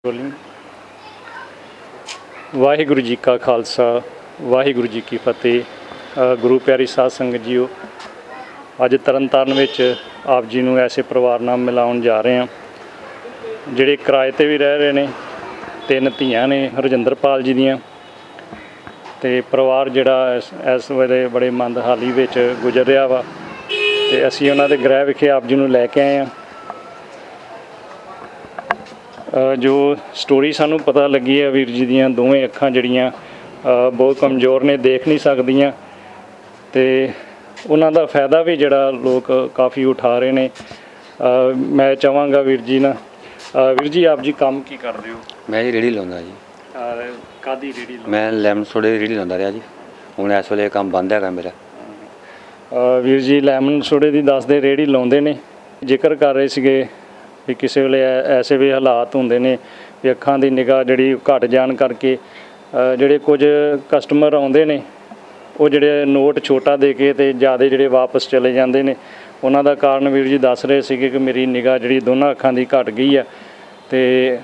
Bowling. Waheguru ji ਕਾ ਖਾਲਸਾ, ਵਾਹਿਗੁਰੂ ਜੀ ਕੀ ਫਤਿਹ। ਗੁਰੂ ਪਿਆਰੀ ਸਾਧ ਸੰਗਤ ਜੀਓ, ਅੱਜ ਤਰਨਤਾਰਨ ਵਿੱਚ ਆਪ ਜੀ ਨੂੰ ਐਸੇ ਪਰਿਵਾਰ ਨਾਲ ਮਿਲਾਉਣ ਜਾ ਰਹੇ ਹਾਂ ਜਿਹੜੇ ਕਿਰਾਏ 'ਤੇ ਵੀ ਰਹਿ ਰਹੇ ਨੇ। 3 ਧੀਆਂ ਨੇ ਹਰਜਿੰਦਰਪਾਲ ਜੀ ਦੀਆਂ, ਅਤੇ ਪਰਿਵਾਰ ਜਿਹੜਾ ਇਸ ਵੇਲੇ ਬੜੇ ਮੰਦਹਾਲੀ ਵਿੱਚ ਗੁਜ਼ਰ ਰਿਹਾ ਵਾ, ਅਤੇ ਅਸੀਂ ਉਹਨਾਂ ਦੇ ਗ੍ਰਹਿ ਵਿਖੇ ਆਪ ਜੀ ਨੂੰ ਲੈ ਕੇ ਆਏ ਹਾਂ। ਜੋ ਸਟੋਰੀ ਸਾਨੂੰ ਪਤਾ ਲੱਗੀ ਹੈ, ਵੀਰ ਜੀ ਦੀਆਂ ਦੋਵੇਂ ਅੱਖਾਂ ਜਿਹੜੀਆਂ ਬਹੁਤ ਕਮਜ਼ੋਰ ਨੇ, ਦੇਖ ਨਹੀਂ ਸਕਦੀਆਂ, ਅਤੇ ਉਹਨਾਂ ਦਾ ਫਾਇਦਾ ਵੀ ਜਿਹੜਾ ਲੋਕ ਕਾਫੀ ਉਠਾ ਰਹੇ ਨੇ। ਮੈਂ ਚਾਹਾਂਗਾ ਵੀਰ ਜੀ ਨਾਲ, ਵੀਰ ਜੀ ਆਪ ਜੀ ਕੰਮ ਕੀ ਕਰਦੇ ਹੋ? ਮੈਂ ਜੀ ਰੇਹੜੀ ਲਾਉਂਦਾ ਜੀ। ਕਾਹਦੀ ਰੇਹੜੀ? ਮੈਂ ਲੈਮਨ ਸੋਡੇ ਦੀ ਰੇਹੜੀ ਲਾਉਂਦਾ ਰਿਹਾ ਜੀ। ਹੁਣ ਇਸ ਵੇਲੇ ਕੰਮ ਬੰਦ ਹੈਗਾ ਮੇਰਾ। ਵੀਰ ਜੀ ਲੈਮਨ ਸੋਡੇ ਦੀ ਦੱਸਦੇ ਰੇਹੜੀ ਲਾਉਂਦੇ ਨੇ। ਜ਼ਿਕਰ ਕਰ ਰਹੇ ਸੀਗੇ ਵੀ ਕਿਸੇ ਵੇਲੇ ਐਸੇ ਵੀ ਹਾਲਾਤ ਹੁੰਦੇ ਨੇ ਵੀ ਅੱਖਾਂ ਦੀ ਨਿਗਾਹ ਜਿਹੜੀ ਘੱਟ ਜਾਣ ਕਰਕੇ ਜਿਹੜੇ ਕੁਝ ਕਸਟਮਰ ਆਉਂਦੇ ਨੇ ਉਹ ਜਿਹੜੇ ਨੋਟ ਛੋਟਾ ਦੇ ਕੇ ਅਤੇ ਜ਼ਿਆਦਾ ਜਿਹੜੇ ਵਾਪਸ ਚਲੇ ਜਾਂਦੇ ਨੇ। ਉਹਨਾਂ ਦਾ ਕਾਰਨ ਵੀਰ ਜੀ ਦੱਸ ਰਹੇ ਸੀਗੇ ਕਿ ਮੇਰੀ ਨਿਗਾਹ ਜਿਹੜੀ ਦੋਨਾਂ ਅੱਖਾਂ ਦੀ ਘੱਟ ਗਈ ਆ, ਅਤੇ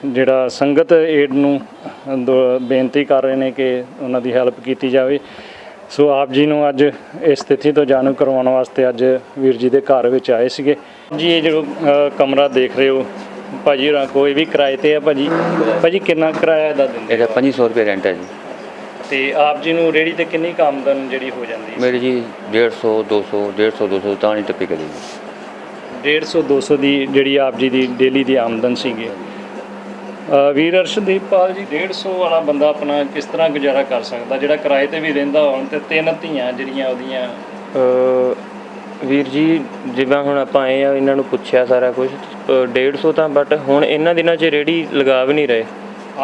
ਜਿਹੜਾ ਸੰਗਤ ਏਡ ਨੂੰ ਬੇਨਤੀ ਕਰ ਰਹੇ ਨੇ ਕਿ ਉਹਨਾਂ ਦੀ ਹੈਲਪ ਕੀਤੀ ਜਾਵੇ। ਸੋ ਆਪ ਜੀ ਨੂੰ ਅੱਜ ਇਸ ਸਥਿਤੀ ਤੋਂ ਜਾਣੂ ਕਰਵਾਉਣ ਵਾਸਤੇ ਅੱਜ ਵੀਰ ਜੀ ਦੇ ਘਰ ਵਿੱਚ ਆਏ ਸੀਗੇ ਜੀ। ਇਹ ਜੋ ਕਮਰਾ ਦੇਖ ਰਹੇ ਹੋ ਭਾਜੀ ਹੋਰਾਂ ਕੋਈ ਵੀ ਕਿਰਾਏ 'ਤੇ ਆ ਭਾਜੀ ਕਿੰਨਾ ਕਿਰਾਇਆ ਇਹਦਾ ਦਿੰਦੇ? ਇਹਦਾ 2500 ਰੁਪਏ ਰੈਂਟ ਹੈ ਜੀ। ਅਤੇ ਆਪ ਜੀ ਨੂੰ ਰੇਹੜੀ 'ਤੇ ਕਿੰਨੀ ਕੁ ਆਮਦਨ ਜਿਹੜੀ ਹੋ ਜਾਂਦੀ? ਮੇਰੀ ਜੀ 150 200 ਤਾਂ ਨਹੀਂ ਟੱਪੀ ਕਰੀ ਜੀ। 150 200 ਦੀ ਜਿਹੜੀ ਆਪ ਜੀ ਦੀ ਡੇਲੀ ਦੀ ਆਮਦਨ ਸੀਗੀ। ਵੀਰ ਅਰਸ਼ਦੀਪਾਲ ਜੀ, 150 ਵਾਲਾ ਬੰਦਾ ਆਪਣਾ ਕਿਸ ਤਰ੍ਹਾਂ ਗੁਜ਼ਾਰਾ ਕਰ ਸਕਦਾ ਜਿਹੜਾ ਕਿਰਾਏ 'ਤੇ ਵੀ ਰਹਿੰਦਾ ਹੋਣ ਅਤੇ 3 ਧੀਆਂ ਜਿਹੜੀਆਂ ਉਹਦੀਆਂ? ਵੀਰ ਜੀ ਜਿਵੇਂ ਹੁਣ ਆਪਾਂ ਆਏ ਆ, ਇਹਨਾਂ ਨੂੰ ਪੁੱਛਿਆ ਸਾਰਾ ਕੁਝ, 150 ਤਾਂ, ਬਟ ਹੁਣ ਇਹਨਾਂ ਦਿਨਾਂ 'ਚ ਰੇਹੜੀ ਲਗਾ ਵੀ ਨਹੀਂ ਰਹੇ।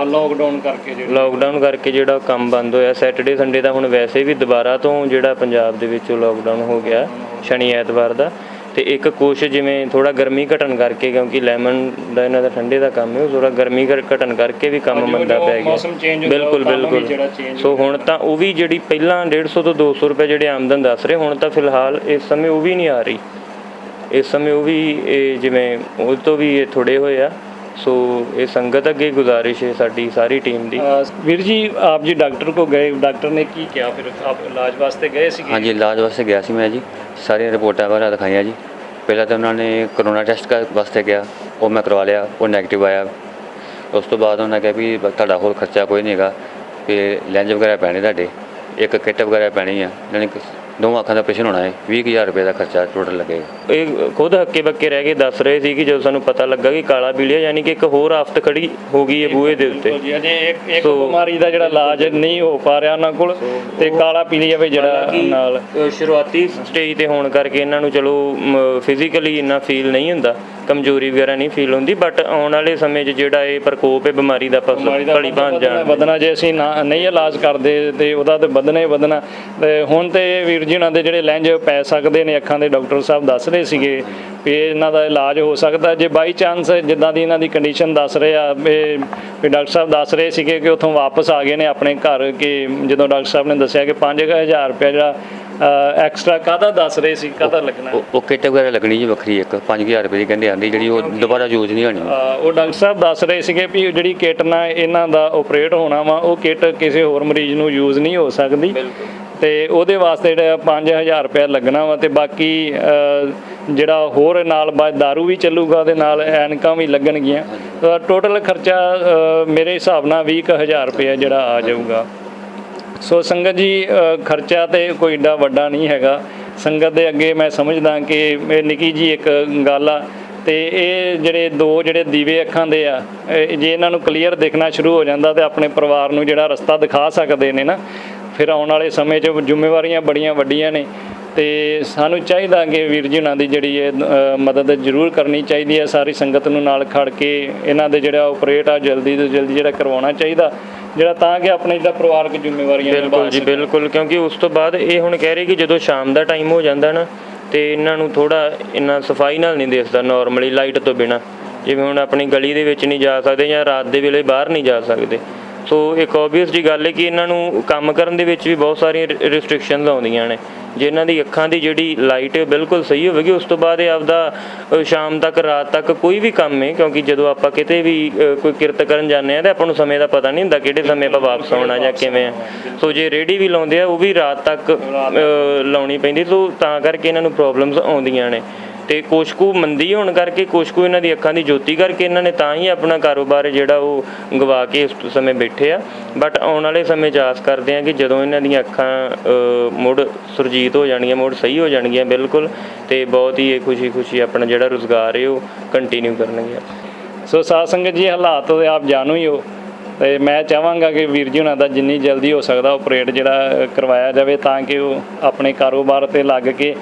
ਲੋਕਡਾਊਨ ਕਰਕੇ ਜਿਹੜਾ ਕੰਮ ਬੰਦ ਹੋਇਆ। ਸੈਟਰਡੇ ਸੰਡੇ ਦਾ ਹੁਣ ਵੈਸੇ ਵੀ ਦੁਬਾਰਾ ਤੋਂ ਜਿਹੜਾ ਪੰਜਾਬ ਦੇ ਵਿੱਚ ਲੋਕਡਾਊਨ ਹੋ ਗਿਆ ਸ਼ਨੀ ਐਤਵਾਰ ਦਾ। ਅਤੇ ਇੱਕ ਕੁਛ ਜਿਵੇਂ ਥੋੜ੍ਹਾ ਗਰਮੀ ਘਟਣ ਕਰਕੇ, ਕਿਉਂਕਿ ਲੈਮਨ ਦਾ ਇਹਨਾਂ ਦਾ ਠੰਡੇ ਦਾ ਕੰਮ ਹੈ, ਉਹ ਥੋੜ੍ਹਾ ਗਰਮੀ ਘਟਣ ਕਰਕੇ ਵੀ ਕੰਮ ਮੰਦਾ ਪੈ ਗਿਆ। ਬਿਲਕੁਲ। ਸੋ ਹੁਣ ਤਾਂ ਉਹ ਵੀ ਜਿਹੜੀ ਪਹਿਲਾਂ 150 ਤੋਂ 200 ਰੁਪਏ ਜਿਹੜੇ ਆਮਦਨ ਦੱਸ ਰਹੇ, ਹੁਣ ਤਾਂ ਫਿਲਹਾਲ ਇਸ ਸਮੇਂ ਉਹ ਵੀ ਨਹੀਂ ਆ ਰਹੀ। ਇਸ ਸਮੇਂ ਉਹ ਵੀ ਜਿਵੇਂ ਉਹ ਤੋਂ ਵੀ ਇਹ ਥੋੜ੍ਹੇ ਹੋਏ ਆ। ਸੋ ਇਹ ਸੰਗਤ ਅੱਗੇ ਗੁਜ਼ਾਰਿਸ਼ ਹੈ ਸਾਡੀ ਸਾਰੀ ਟੀਮ ਦੀ। ਵੀਰ ਜੀ ਆਪ ਜੀ ਡਾਕਟਰ ਕੋਲ ਗਏ, ਡਾਕਟਰ ਨੇ ਕੀ ਕਿਹਾ ਫਿਰ? ਆਪ ਇਲਾਜ ਵਾਸਤੇ ਗਏ ਸੀਗੇ? ਹਾਂਜੀ, ਇਲਾਜ ਵਾਸਤੇ ਗਿਆ ਸੀ ਮੈਂ ਜੀ। ਸਾਰੀਆਂ ਰਿਪੋਰਟਾਂ ਵਗੈਰਾ ਦਿਖਾਈਆਂ ਜੀ। ਪਹਿਲਾਂ ਤਾਂ ਉਹਨਾਂ ਨੇ ਕਰੋਨਾ ਟੈਸਟ ਵਾਸਤੇ ਕਿਹਾ, ਉਹ ਮੈਂ ਕਰਵਾ ਲਿਆ, ਉਹ ਨੈਗੇਟਿਵ ਆਇਆ। ਉਸ ਤੋਂ ਬਾਅਦ ਉਹਨਾਂ ਕਿਹਾ ਵੀ ਤੁਹਾਡਾ ਹੋਰ ਖਰਚਾ ਕੋਈ ਨਹੀਂ ਹੈਗਾ, ਵੀ ਲੈਂਜ ਵਗੈਰਾ ਪੈਣੇ ਤੁਹਾਡੇ, ਇੱਕ ਕਿੱਟ ਵਗੈਰਾ ਪੈਣੀ ਆ, ਯਾਨੀ ਕਿ 2 ਅੱਖਾਂ ਦਾ ਆਪਰੇਸ਼ਨ ਹੋਣਾ ਹੈ। 20,000 ਰੁਪਏ ਦਾ ਖਰਚਾ ਟੋਟਲ ਲੱਗੇਗਾ। ਇਹ ਖੁਦ ਹੱਕੇ ਬੱਕੇ ਰਹਿ ਕੇ ਦੱਸ ਰਹੇ ਸੀ ਕਿ ਜਦੋਂ ਸਾਨੂੰ ਪਤਾ ਲੱਗਾ ਕਿ ਕਾਲਾ ਪੀਲੀਆ ਯਾਨੀ ਕਿ ਇੱਕ ਹੋਰ ਆਫਤ ਖੜੀ ਹੋ ਗਈ ਹੈ ਬੂਹੇ ਦੇ ਉੱਤੇ। ਇੱਕ ਬਿਮਾਰੀ ਦਾ ਜਿਹੜਾ ਇਲਾਜ ਨਹੀਂ ਹੋ ਪਾ ਰਿਹਾ ਉਹਨਾਂ ਕੋਲ, ਤੇ ਕਾਲਾ ਪੀਲੀਆ ਵੀ ਜਿਹੜਾ ਨਾਲ ਸ਼ੁਰੂਆਤੀ ਸਟੇਜ 'ਤੇ ਹੋਣ ਕਰਕੇ ਇਹਨਾਂ ਨੂੰ ਚਲੋ ਫਿਜ਼ੀਕਲੀ ਇੰਨਾ ਫੀਲ ਨਹੀਂ ਹੁੰਦਾ, ਕਮਜ਼ੋਰੀ ਵਗੈਰਾ ਨਹੀਂ ਫੀਲ ਹੁੰਦੀ, ਬਟ ਆਉਣ ਵਾਲੇ ਸਮੇਂ 'ਚ ਜਿਹੜਾ ਇਹ ਪ੍ਰਕੋਪ ਹੈ ਬਿਮਾਰੀ ਦਾ ਭਲੀ ਭਾਂਤ ਵਧਣਾ, ਜੇ ਅਸੀਂ ਨਹੀਂ ਇਲਾਜ ਕਰਦੇ ਤੇ ਉਹਦਾ ਤਾਂ ਵਧਣਾ ਹੀ ਵਧਣਾ। ਤੇ ਹੁਣ ਤੇ ਵੀਰ ਜੀ ਉਹਨਾਂ ਦੇ ਜਿਹੜੇ ਲੈਂਜ ਪੈ ਸਕਦੇ ਨੇ ਅੱਖਾਂ ਦੇ, ਡਾਕਟਰ ਸਾਹਿਬ ਦੱਸ ਰਹੇ ਸੀਗੇ ਵੀ ਇਹਨਾਂ ਦਾ ਇਲਾਜ ਹੋ ਸਕਦਾ ਜੇ ਬਾਈ ਚਾਂਸ ਜਿੱਦਾਂ ਦੀ ਇਹਨਾਂ ਦੀ ਕੰਡੀਸ਼ਨ ਦੱਸ ਰਹੇ ਆ। ਵੀ ਡਾਕਟਰ ਸਾਹਿਬ ਦੱਸ ਰਹੇ ਸੀਗੇ ਕਿ ਉੱਥੋਂ ਵਾਪਸ ਆ ਗਏ ਨੇ ਆਪਣੇ ਘਰ, ਕਿ ਜਦੋਂ ਡਾਕਟਰ ਸਾਹਿਬ ਨੇ ਦੱਸਿਆ ਕਿ 5,000 ਰੁਪਇਆ ਜਿਹੜਾ ਐਕਸਟਰਾ ਕਾਹਦਾ ਦੱਸ ਰਹੇ ਸੀ, ਕਾਹਦਾ ਲੱਗਣਾ? ਉਹ ਕਿੱਟ ਵਗੈਰਾ ਲੱਗਣੀ ਜੀ ਵੱਖਰੀ, ਇੱਕ 5,000 ਰੁਪਏ ਦੀ ਕਹਿੰਦੇ ਆਉਂਦੀ, ਜਿਹੜੀ ਉਹ ਦੁਬਾਰਾ ਯੂਜ਼ ਨਹੀਂ ਹੋਣੀ। ਉਹ ਡਾਕਟਰ ਸਾਹਿਬ ਦੱਸ ਰਹੇ ਸੀਗੇ ਵੀ ਜਿਹੜੀ ਕਿੱਟ ਨਾਲ ਇਹਨਾਂ ਦਾ ਆਪਰੇਟ ਹੋਣਾ ਵਾ, ਉਹ ਕਿੱਟ ਕਿਸੇ ਹੋਰ ਮਰੀਜ਼ ਨੂੰ ਯੂਜ਼ ਨਹੀਂ ਹੋ ਸਕਦੀ, ਅਤੇ ਉਹਦੇ ਵਾਸਤੇ ਜਿਹੜਾ 5,000 ਰੁਪਇਆ ਲੱਗਣਾ ਵਾ। ਅਤੇ ਬਾਕੀ ਜਿਹੜਾ ਹੋਰ ਨਾਲ ਦਾਰੂ ਵੀ ਚੱਲੂਗਾ, ਉਹਦੇ ਨਾਲ ਐਨਕਾਂ ਵੀ ਲੱਗਣਗੀਆਂ। ਟੋਟਲ ਖਰਚਾ ਮੇਰੇ ਹਿਸਾਬ ਨਾਲ 20,000 ਰੁਪਇਆ ਜਿਹੜਾ ਆ ਜਾਊਗਾ। ਸੋ ਸੰਗਤ ਜੀ, ਖਰਚਾ ਤਾਂ ਕੋਈ ਏਡਾ ਵੱਡਾ ਨਹੀਂ ਹੈਗਾ ਸੰਗਤ ਦੇ ਅੱਗੇ। ਮੈਂ ਸਮਝਦਾ ਕਿ ਇਹ ਨਿੱਕੀ ਜੀ ਇੱਕ ਗੱਲ ਆ, ਅਤੇ ਇਹ ਜਿਹੜੇ ਦੀਵੇ ਅੱਖਾਂ ਦੇ ਆ, ਜੇ ਇਹਨਾਂ ਨੂੰ ਕਲੀਅਰ ਦਿਖਣਾ ਸ਼ੁਰੂ ਹੋ ਜਾਂਦਾ ਤਾਂ ਆਪਣੇ ਪਰਿਵਾਰ ਨੂੰ ਜਿਹੜਾ ਰਸਤਾ ਦਿਖਾ ਸਕਦੇ ਨੇ ਨਾ। ਫਿਰ ਆਉਣ ਵਾਲੇ ਸਮੇਂ 'ਚ ਜ਼ਿੰਮੇਵਾਰੀਆਂ ਬੜੀਆਂ ਵੱਡੀਆਂ ਨੇ, ਅਤੇ ਸਾਨੂੰ ਚਾਹੀਦਾ ਕਿ ਵੀਰ ਜੀ ਉਹਨਾਂ ਦੀ ਜਿਹੜੀ ਇਹ ਮਦਦ ਜ਼ਰੂਰ ਕਰਨੀ ਚਾਹੀਦੀ ਹੈ। ਸਾਰੀ ਸੰਗਤ ਨੂੰ ਨਾਲ ਖੜ ਕੇ ਇਹਨਾਂ ਦੇ ਜਿਹੜਾ ਆਪਰੇਟ ਆ ਜਲਦੀ ਤੋਂ ਜਲਦੀ ਜਿਹੜਾ ਕਰਵਾਉਣਾ ਚਾਹੀਦਾ, ਜਿਹੜਾ ਤਾਂ ਕਿ ਆਪਣੇ ਜਿਹੜਾ ਪਰਿਵਾਰਕ ਜ਼ਿੰਮੇਵਾਰੀਆਂ। ਬਿਲਕੁਲ ਜੀ, ਬਿਲਕੁਲ, ਕਿਉਂਕਿ ਉਸ ਤੋਂ ਬਾਅਦ ਇਹ ਹੁਣ ਕਹਿ ਰਹੇ ਕਿ ਜਦੋਂ ਸ਼ਾਮ ਦਾ ਟਾਈਮ ਹੋ ਜਾਂਦਾ ਨਾ, ਅਤੇ ਇਹਨਾਂ ਨੂੰ ਥੋੜ੍ਹਾ ਇੰਨਾ ਸਫਾਈ ਨਾਲ ਨਹੀਂ ਦਿਸਦਾ ਨੋਰਮਲੀ ਲਾਈਟ ਤੋਂ ਬਿਨਾਂ। ਜਿਵੇਂ ਹੁਣ ਆਪਣੀ ਗਲੀ ਦੇ ਵਿੱਚ ਨਹੀਂ ਜਾ ਸਕਦੇ ਜਾਂ ਰਾਤ ਦੇ ਵੇਲੇ ਬਾਹਰ ਨਹੀਂ ਜਾ ਸਕਦੇ। ਸੋ ਇੱਕ ਓਬਵੀਅਸ ਜੀ ਗੱਲ ਹੈ ਕਿ ਇਹਨਾਂ ਨੂੰ ਕੰਮ ਕਰਨ ਦੇ ਵਿੱਚ ਵੀ ਬਹੁਤ ਸਾਰੀਆਂ ਰਿਸਟ੍ਰਿਕਸ਼ਨਸ ਆਉਂਦੀਆਂ ਨੇ। ਜੇ ਇਹਨਾਂ ਦੀ ਅੱਖਾਂ ਦੀ ਜਿਹੜੀ ਲਾਈਟ ਹੈ ਬਿਲਕੁਲ ਸਹੀ ਹੋਵੇਗੀ, ਉਸ ਤੋਂ ਬਾਅਦ ਇਹ ਆਪਦਾ ਸ਼ਾਮ ਤੱਕ ਰਾਤ ਤੱਕ ਕੋਈ ਵੀ ਕੰਮ ਹੈ, ਕਿਉਂਕਿ ਜਦੋਂ ਆਪਾਂ ਕਿਤੇ ਵੀ ਕੋਈ ਕਿਰਤ ਕਰਨ ਜਾਂਦੇ ਹਾਂ ਤਾਂ ਆਪਾਂ ਨੂੰ ਸਮੇਂ ਦਾ ਪਤਾ ਨਹੀਂ ਹੁੰਦਾ ਕਿਹੜੇ ਸਮੇਂ ਆਪਾਂ ਵਾਪਸ ਆਉਣਾ ਜਾਂ ਕਿਵੇਂ ਆ। ਸੋ ਜੇ ਰੇਹੜੀ ਵੀ ਲਾਉਂਦੇ ਆ ਉਹ ਵੀ ਰਾਤ ਤੱਕ ਲਾਉਣੀ ਪੈਂਦੀ, ਸੋ ਤਾਂ ਕਰਕੇ ਇਹਨਾਂ ਨੂੰ ਪ੍ਰੋਬਲਮਸ ਆਉਂਦੀਆਂ ਨੇ। ਤੇ ਕੁਛ ਕੁ ਮੰਦੀ ਹੋਣ ਕਰਕੇ, ਕੁਛ ਕੁ ਇਹਨਾਂ ਦੀ ਅੱਖਾਂ ਦੀ ਜੋਤੀ ਕਰਕੇ ਇਹਨਾਂ ਨੇ ਤਾਂ ਹੀ ਆਪਣਾ ਕਾਰੋਬਾਰ ਜਿਹੜਾ ਉਹ ਗਵਾ ਕੇ ਇਸ ਸਮੇਂ ਬੈਠੇ ਆ। ਬਟ ਆਉਣ ਵਾਲੇ ਸਮੇਂ 'ਚ ਆਸ ਕਰਦੇ ਆ ਕਿ ਜਦੋਂ ਇਹਨਾਂ ਦੀਆਂ ਅੱਖਾਂ ਮੁੜ ਸੁਰਜੀਤ ਹੋ ਜਾਣਗੀਆਂ, ਮੁੜ ਸਹੀ ਹੋ ਜਾਣਗੀਆਂ ਬਿਲਕੁਲ, ਤੇ ਬਹੁਤ ਹੀ ਇਹ ਖੁਸ਼ੀ ਆਪਣਾ ਜਿਹੜਾ ਰੁਜ਼ਗਾਰ ਹੈ ਉਹ ਕੰਟੀਨਿਊ ਕਰਨਗੇ। ਸੋ ਸਾਧ ਸੰਗਤ ਜੀ, ਹਾਲਾਤ ਤਾਂ ਆਪ ਜਾਣੂ ਹੀ ਹੋ, ਤੇ ਮੈਂ ਚਾਹਾਂਗਾ ਕਿ ਵੀਰ ਜੀ ਉਹਨਾਂ ਦਾ ਜਿੰਨੀ ਜਲਦੀ ਹੋ ਸਕਦਾ ਆਪਰੇਟ ਜਿਹੜਾ ਕਰਵਾਇਆ ਜਾਵੇ, ਤਾਂ ਕਿ ਉਹ ਆਪਣੇ ਕਾਰੋਬਾਰ 'ਤੇ ਲੱਗ ਕੇ,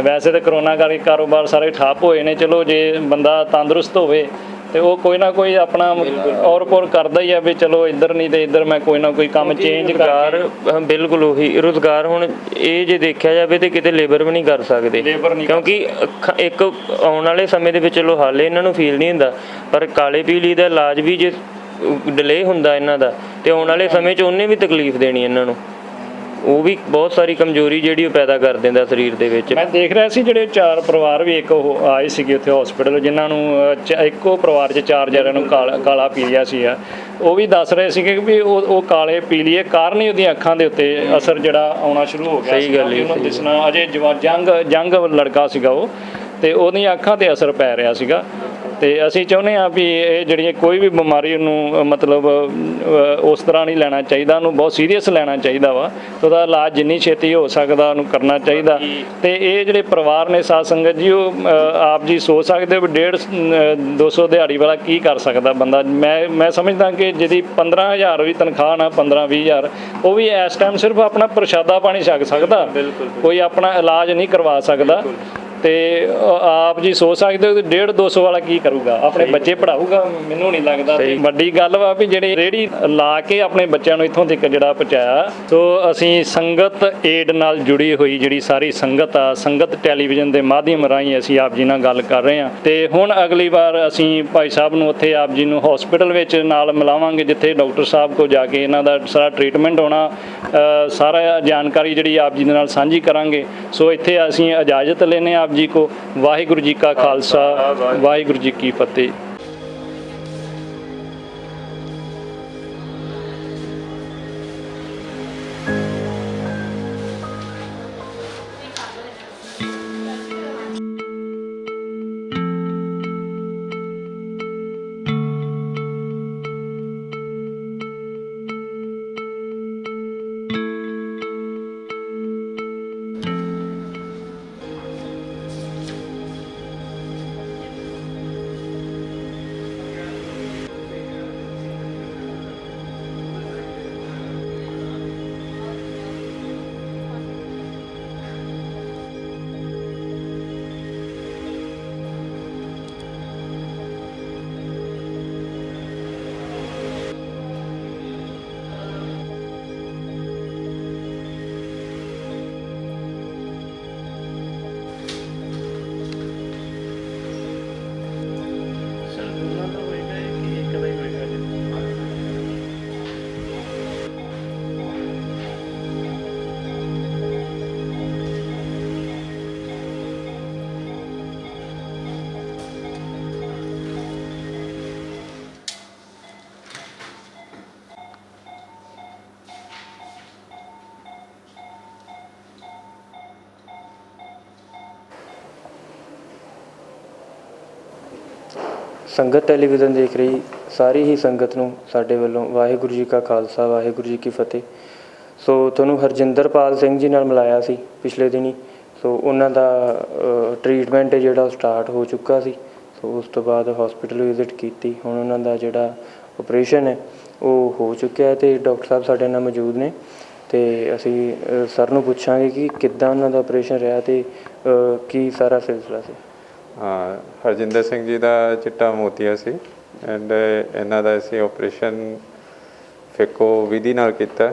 ਵੈਸੇ ਤਾਂ ਕਰੋਨਾ ਕਰਕੇ ਕਾਰੋਬਾਰ ਸਾਰੇ ਠੱਪ ਹੋਏ ਨੇ, ਚਲੋ ਜੇ ਬੰਦਾ ਤੰਦਰੁਸਤ ਹੋਵੇ ਤੇ ਉਹ ਕੋਈ ਨਾ ਕੋਈ ਆਪਣਾ ਔਰ ਪੌਰ ਕਰਦਾ ਹੀ ਆ ਵੀ ਚਲੋ ਇੱਧਰ ਨਹੀਂ ਤੇ ਇੱਧਰ ਮੈਂ ਕੋਈ ਨਾ ਕੋਈ ਕੰਮ ਚੇਂਜ ਕਰ। ਬਿਲਕੁਲ ਉਹੀ ਰੁਜ਼ਗਾਰ ਹੁਣ ਇਹ ਜੇ ਦੇਖਿਆ ਜਾਵੇ ਤੇ ਕਿਤੇ ਲੇਬਰ ਵੀ ਨਹੀਂ ਕਰ ਸਕਦੇ, ਕਿਉਂਕਿ ਇੱਕ ਆਉਣ ਵਾਲੇ ਸਮੇਂ ਦੇ ਵਿੱਚ ਚਲੋ ਹਾਲੇ ਇਹਨਾਂ ਨੂੰ ਫੀਲ ਨਹੀਂ ਹੁੰਦਾ, ਪਰ ਕਾਲੇ ਪੀਲੀ ਦਾ ਇਲਾਜ ਵੀ ਜੇ ਡਿਲੇ ਹੁੰਦਾ ਇਹਨਾਂ ਦਾ ਤੇ ਆਉਣ ਵਾਲੇ ਸਮੇਂ 'ਚ ਉਹਨੇ ਵੀ ਤਕਲੀਫ ਦੇਣੀ ਇਹਨਾਂ ਨੂੰ, ਉਹ ਵੀ ਬਹੁਤ ਸਾਰੀ ਕਮਜ਼ੋਰੀ ਜਿਹੜੀ ਉਹ ਪੈਦਾ ਕਰ ਦਿੰਦਾ ਸਰੀਰ ਦੇ ਵਿੱਚ। ਮੈਂ ਦੇਖ ਰਿਹਾ ਸੀ ਜਿਹੜੇ 4 ਪਰਿਵਾਰ ਵੀ ਇੱਕ ਉਹ ਆਏ ਸੀਗੇ ਉੱਥੇ ਹਸਪੀਟਲ, ਜਿਨ੍ਹਾਂ ਨੂੰ ਇੱਕੋ ਪਰਿਵਾਰ 'ਚ 4 ਜਣਿਆਂ ਨੂੰ ਕਾਲਾ ਪੀਲੀਆ ਸੀਗਾ, ਉਹ ਵੀ ਦੱਸ ਰਹੇ ਸੀਗੇ ਵੀ ਉਹ ਕਾਲੇ ਪੀਲੀਏ ਕਾਰਨ ਹੀ ਉਹਦੀਆਂ ਅੱਖਾਂ ਦੇ ਉੱਤੇ ਅਸਰ ਜਿਹੜਾ ਆਉਣਾ ਸ਼ੁਰੂ ਹੋ ਗਿਆ। ਸਹੀ ਗੱਲ ਹੈ, ਉਹਨੂੰ ਦਿਸਣਾ ਅਜੇ ਜੰਗ ਲੜਕਾ ਸੀਗਾ ਉਹ, ਤੇ ਉਹਦੀਆਂ ਅੱਖਾਂ ਤੇ ਅਸਰ ਪੈ ਰਿਹਾ ਸੀਗਾ। ਤੇ ਅਸੀਂ ਚਾਹੁੰਦੇ ਹਾਂ ਵੀ ਇਹ ਜਿਹੜੀ ਕੋਈ ਵੀ ਬਿਮਾਰੀ ਨੂੰ ਮਤਲਬ ਉਸ ਤਰ੍ਹਾਂ ਨਹੀਂ ਲੈਣਾ ਚਾਹੀਦਾ, ਉਹਨੂੰ ਬਹੁਤ ਸੀਰੀਅਸ ਲੈਣਾ ਚਾਹੀਦਾ ਵਾ, ਉਹਦਾ ਇਲਾਜ ਜਿੰਨੀ ਛੇਤੀ ਹੋ ਸਕਦਾ ਉਹਨੂੰ ਕਰਨਾ ਚਾਹੀਦਾ। ਤੇ ਇਹ ਜਿਹੜੇ ਪਰਿਵਾਰ ਨੇ ਸਾਧ ਸੰਗਤ ਜੀ, ਉਹ ਆਪ ਜੀ ਸੋਚ ਸਕਦੇ ਹੋ ਵੀ 150-200 ਦਿਹਾੜੀ ਵਾਲਾ ਕੀ ਕਰ ਸਕਦਾ ਬੰਦਾ। ਮੈਂ ਸਮਝਦਾ ਕਿ ਜਿਹਦੀ 15,000 ਵੀ ਤਨਖਾਹ ਨਾ 15-20,000, ਉਹ ਵੀ ਇਸ ਟਾਈਮ ਸਿਰਫ ਆਪਣਾ ਪ੍ਰਸ਼ਾਦਾ ਪਾਣੀ ਛਕ ਸਕਦਾ, ਕੋਈ ਆਪਣਾ ਇਲਾਜ ਨਹੀਂ ਕਰਵਾ ਸਕਦਾ। ਤੇ ਆਪ ਜੀ ਸੋਚ ਸਕਦੇ ਹੋ 150-200 ਵਾਲਾ ਕੀ ਕਰੂਗਾ, ਆਪਣੇ ਬੱਚੇ ਪੜਾਊਗਾ? ਮੈਨੂੰ ਨਹੀਂ ਲੱਗਦਾ। ਤੇ ਵੱਡੀ ਗੱਲ ਵਾ ਵੀ ਜਿਹੜੇ ਰੇਹੜੀ ਲਾ ਕੇ ਆਪਣੇ ਬੱਚਿਆਂ ਨੂੰ ਇੱਥੋਂ ਤੱਕ ਜਿਹੜਾ ਪਹੁੰਚਾਇਆ। ਸੋ ਅਸੀਂ ਸੰਗਤ ਏਡ ਨਾਲ ਜੁੜੀ ਹੋਈ ਜਿਹੜੀ ਸਾਰੀ ਸੰਗਤ ਆ, ਸੰਗਤ ਟੈਲੀਵਿਜ਼ਨ ਦੇ ਮਾਧਿਅਮ ਰਾਹੀਂ ਅਸੀਂ ਆਪ ਜੀ ਨਾਲ ਗੱਲ ਕਰ ਰਹੇ ਹਾਂ। ਤੇ ਹੁਣ ਅਗਲੀ ਵਾਰ ਅਸੀਂ ਭਾਈ ਸਾਹਿਬ ਨੂੰ ਉੱਥੇ ਆਪ ਜੀ ਨੂੰ ਹਸਪੀਟਲ ਵਿੱਚ ਨਾਲ ਮਿਲਾਵਾਂਗੇ, ਜਿੱਥੇ ਡਾਕਟਰ ਸਾਹਿਬ ਕੋਲ ਜਾ ਕੇ ਇਹਨਾਂ ਦਾ ਸਾਰਾ ਟ੍ਰੀਟਮੈਂਟ ਹੋਣਾ, ਸਾਰਾ ਜਾਣਕਾਰੀ ਜਿਹੜੀ ਆਪ ਜੀ ਦੇ ਨਾਲ ਸਾਂਝੀ ਕਰਾਂਗੇ। ਸੋ ਇੱਥੇ ਅਸੀਂ ਇਜਾਜ਼ਤ ਲੈਂਦੇ ਹਾਂ ਆਪ ਜੀ ਕੋ। ਵਾਹਿਗੁਰੂ ਜੀ ਕਾ ਖਾਲਸਾ, ਵਾਹਿਗੁਰੂ ਜੀ ਕੀ ਫਤਿਹ। ਸੰਗਤ ਟੈਲੀਵਿਜ਼ਨ ਦੇਖ ਰਹੀ ਸਾਰੀ ਹੀ ਸੰਗਤ ਨੂੰ ਸਾਡੇ ਵੱਲੋਂ ਵਾਹਿਗੁਰੂ ਜੀ ਕਾ ਖਾਲਸਾ, ਵਾਹਿਗੁਰੂ ਜੀ ਕੀ ਫਤਿਹ। ਸੋ ਤੁਹਾਨੂੰ ਹਰਜਿੰਦਰਪਾਲ ਸਿੰਘ ਜੀ ਨਾਲ ਮਿਲਾਇਆ ਸੀ ਪਿਛਲੇ ਦਿਨੀ। ਸੋ ਉਹਨਾਂ ਦਾ ਟ੍ਰੀਟਮੈਂਟ ਜਿਹੜਾ ਉਹ ਸਟਾਰਟ ਹੋ ਚੁੱਕਾ ਸੀ। ਸੋ ਉਸ ਤੋਂ ਬਾਅਦ ਹਸਪੀਟਲ ਵਿਜ਼ਿਟ ਕੀਤੀ, ਹੁਣ ਉਹਨਾਂ ਦਾ ਜਿਹੜਾ ਆਪਰੇਸ਼ਨ ਹੈ ਉਹ ਹੋ ਚੁੱਕਿਆ ਅਤੇ ਡਾਕਟਰ ਸਾਹਿਬ ਸਾਡੇ ਨਾਲ ਮੌਜੂਦ ਨੇ। ਅਤੇ ਅਸੀਂ ਸਰ ਨੂੰ ਪੁੱਛਾਂਗੇ ਕਿ ਕਿੱਦਾਂ ਉਹਨਾਂ ਦਾ ਆਪਰੇਸ਼ਨ ਰਿਹਾ ਅਤੇ ਕੀ ਸਾਰਾ ਸਿਲਸਿਲਾ ਸੀ। ਹਰਜਿੰਦਰ ਸਿੰਘ ਜੀ ਦਾ ਚਿੱਟਾ ਮੋਤੀਆ ਸੀ ਐਂਡ ਇਹਨਾਂ ਦਾ ਅਸੀਂ ਆਪਰੇਸ਼ਨ ਫੇਕੋ ਵਿਧੀ ਨਾਲ ਕੀਤਾ,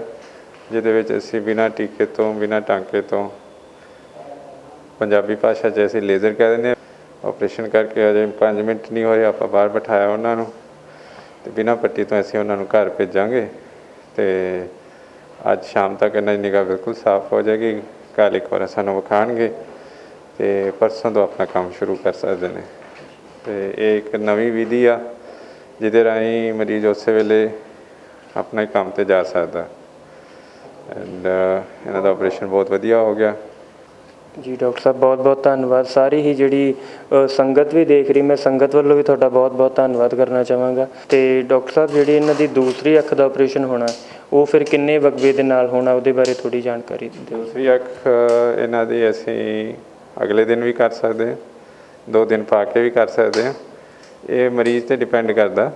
ਜਿਹਦੇ ਵਿੱਚ ਅਸੀਂ ਬਿਨਾਂ ਟੀਕੇ ਤੋਂ, ਬਿਨਾਂ ਟਾਂਕੇ ਤੋਂ, ਪੰਜਾਬੀ ਭਾਸ਼ਾ 'ਚ ਅਸੀਂ ਲੇਜ਼ਰ ਕਹਿ ਦਿੰਦੇ ਹਾਂ। ਆਪਰੇਸ਼ਨ ਕਰਕੇ ਅਜੇ 5 ਮਿੰਟ ਨਹੀਂ ਹੋਏ, ਆਪਾਂ ਬਾਹਰ ਬਿਠਾਇਆ ਉਹਨਾਂ ਨੂੰ ਅਤੇ ਬਿਨਾਂ ਪੱਟੀ ਤੋਂ ਅਸੀਂ ਉਹਨਾਂ ਨੂੰ ਘਰ ਭੇਜਾਂਗੇ। ਅਤੇ ਅੱਜ ਸ਼ਾਮ ਤੱਕ ਇਹਨਾਂ ਦੀ ਨਿਗਾਹ ਬਿਲਕੁਲ ਸਾਫ਼ ਹੋ ਜਾਏਗੀ, ਕੱਲ੍ਹ ਇੱਕ ਵਾਰ ਸਾਨੂੰ ਵਿਖਾਉਣਗੇ ਅਤੇ ਪਰਸੋਂ ਤੋਂ ਆਪਣਾ ਕੰਮ ਸ਼ੁਰੂ ਕਰ ਸਕਦੇ ਨੇ। ਅਤੇ ਇਹ ਇੱਕ ਨਵੀਂ ਵਿਧੀ ਆ ਜਿਹਦੇ ਰਾਹੀਂ ਮਰੀਜ਼ ਉਸੇ ਵੇਲੇ ਆਪਣੇ ਕੰਮ 'ਤੇ ਜਾ ਸਕਦਾ। ਐਂਡ ਇਹਨਾਂ ਦਾ ਆਪਰੇਸ਼ਨ ਬਹੁਤ ਵਧੀਆ ਹੋ ਗਿਆ। ਜੀ ਡਾਕਟਰ ਸਾਹਿਬ ਬਹੁਤ ਬਹੁਤ ਧੰਨਵਾਦ। ਸਾਰੀ ਹੀ ਜਿਹੜੀ ਸੰਗਤ ਵੀ ਦੇਖ ਰਹੀ, ਮੈਂ ਸੰਗਤ ਵੱਲੋਂ ਵੀ ਤੁਹਾਡਾ ਬਹੁਤ ਬਹੁਤ ਧੰਨਵਾਦ ਕਰਨਾ ਚਾਹਾਂਗਾ। ਅਤੇ ਡਾਕਟਰ ਸਾਹਿਬ ਜਿਹੜੀ ਇਹਨਾਂ ਦੀ ਦੂਸਰੀ ਅੱਖ ਦਾ ਆਪਰੇਸ਼ਨ ਹੋਣਾ ਉਹ ਫਿਰ ਕਿੰਨੇ ਵਕਵੇ ਦੇ ਨਾਲ ਹੋਣਾ, ਉਹਦੇ ਬਾਰੇ ਥੋੜ੍ਹੀ ਜਾਣਕਾਰੀ ਦਿਓ। ਦੂਸਰੀ ਅੱਖ ਇਹਨਾਂ ਦੀ ਅਸੀਂ ਅਗਲੇ ਦਿਨ ਵੀ ਕਰ ਸਕਦੇ ਹਾਂ, 2 ਦਿਨ ਪਾ ਕੇ ਵੀ ਕਰ ਸਕਦੇ ਹਾਂ। ਇਹ ਮਰੀਜ਼ 'ਤੇ ਡਿਪੈਂਡ ਕਰਦਾ,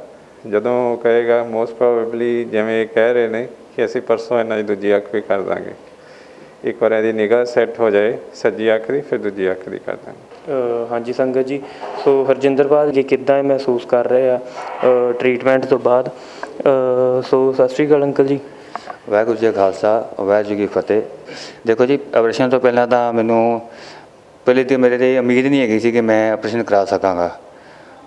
ਜਦੋਂ ਉਹ ਕਹੇਗਾ। ਮੋਸਟ ਪ੍ਰੋਬੇਬਲੀ ਜਿਵੇਂ ਇਹ ਕਹਿ ਰਹੇ ਨੇ ਕਿ ਅਸੀਂ ਪਰਸੋਂ ਇਹਨਾਂ ਦੀ ਦੂਜੀ ਅੱਖ ਵੀ ਕਰ ਦਾਂਗੇ। ਇੱਕ ਵਾਰ ਇਹਦੀ ਨਿਗਾਹ ਸੈੱਟ ਹੋ ਜਾਏ ਸੱਜੀ ਅੱਖ ਦੀ, ਫਿਰ ਦੂਜੀ ਅੱਖ ਦੀ ਕਰ ਦਾਂਗੇ। ਹਾਂਜੀ ਸੰਗਤ ਜੀ, ਸੋ ਹਰਜਿੰਦਰਪਾਲ ਜੀ ਕਿੱਦਾਂ ਮਹਿਸੂਸ ਕਰ ਰਹੇ ਆ ਟਰੀਟਮੈਂਟ ਤੋਂ ਬਾਅਦ? ਸੋ ਸਤਿ ਸ਼੍ਰੀ ਅਕਾਲ ਅੰਕਲ ਜੀ। ਵਾਹਿਗੁਰੂ ਜੀ ਕਾ ਖਾਲਸਾ, ਵਾਹਿਗੁਰੂ ਜੀ ਕੀ ਫਤਿਹ। ਦੇਖੋ ਜੀ, ਆਪਰੇਸ਼ਨ ਤੋਂ ਪਹਿਲਾਂ ਤਾਂ ਮੈਨੂੰ ਪਹਿਲੇ ਤਾਂ ਮੇਰੇ 'ਤੇ ਉਮੀਦ ਨਹੀਂ ਹੈਗੀ ਸੀ ਕਿ ਮੈਂ ਆਪਰੇਸ਼ਨ ਕਰਾ ਸਕਾਂਗਾ।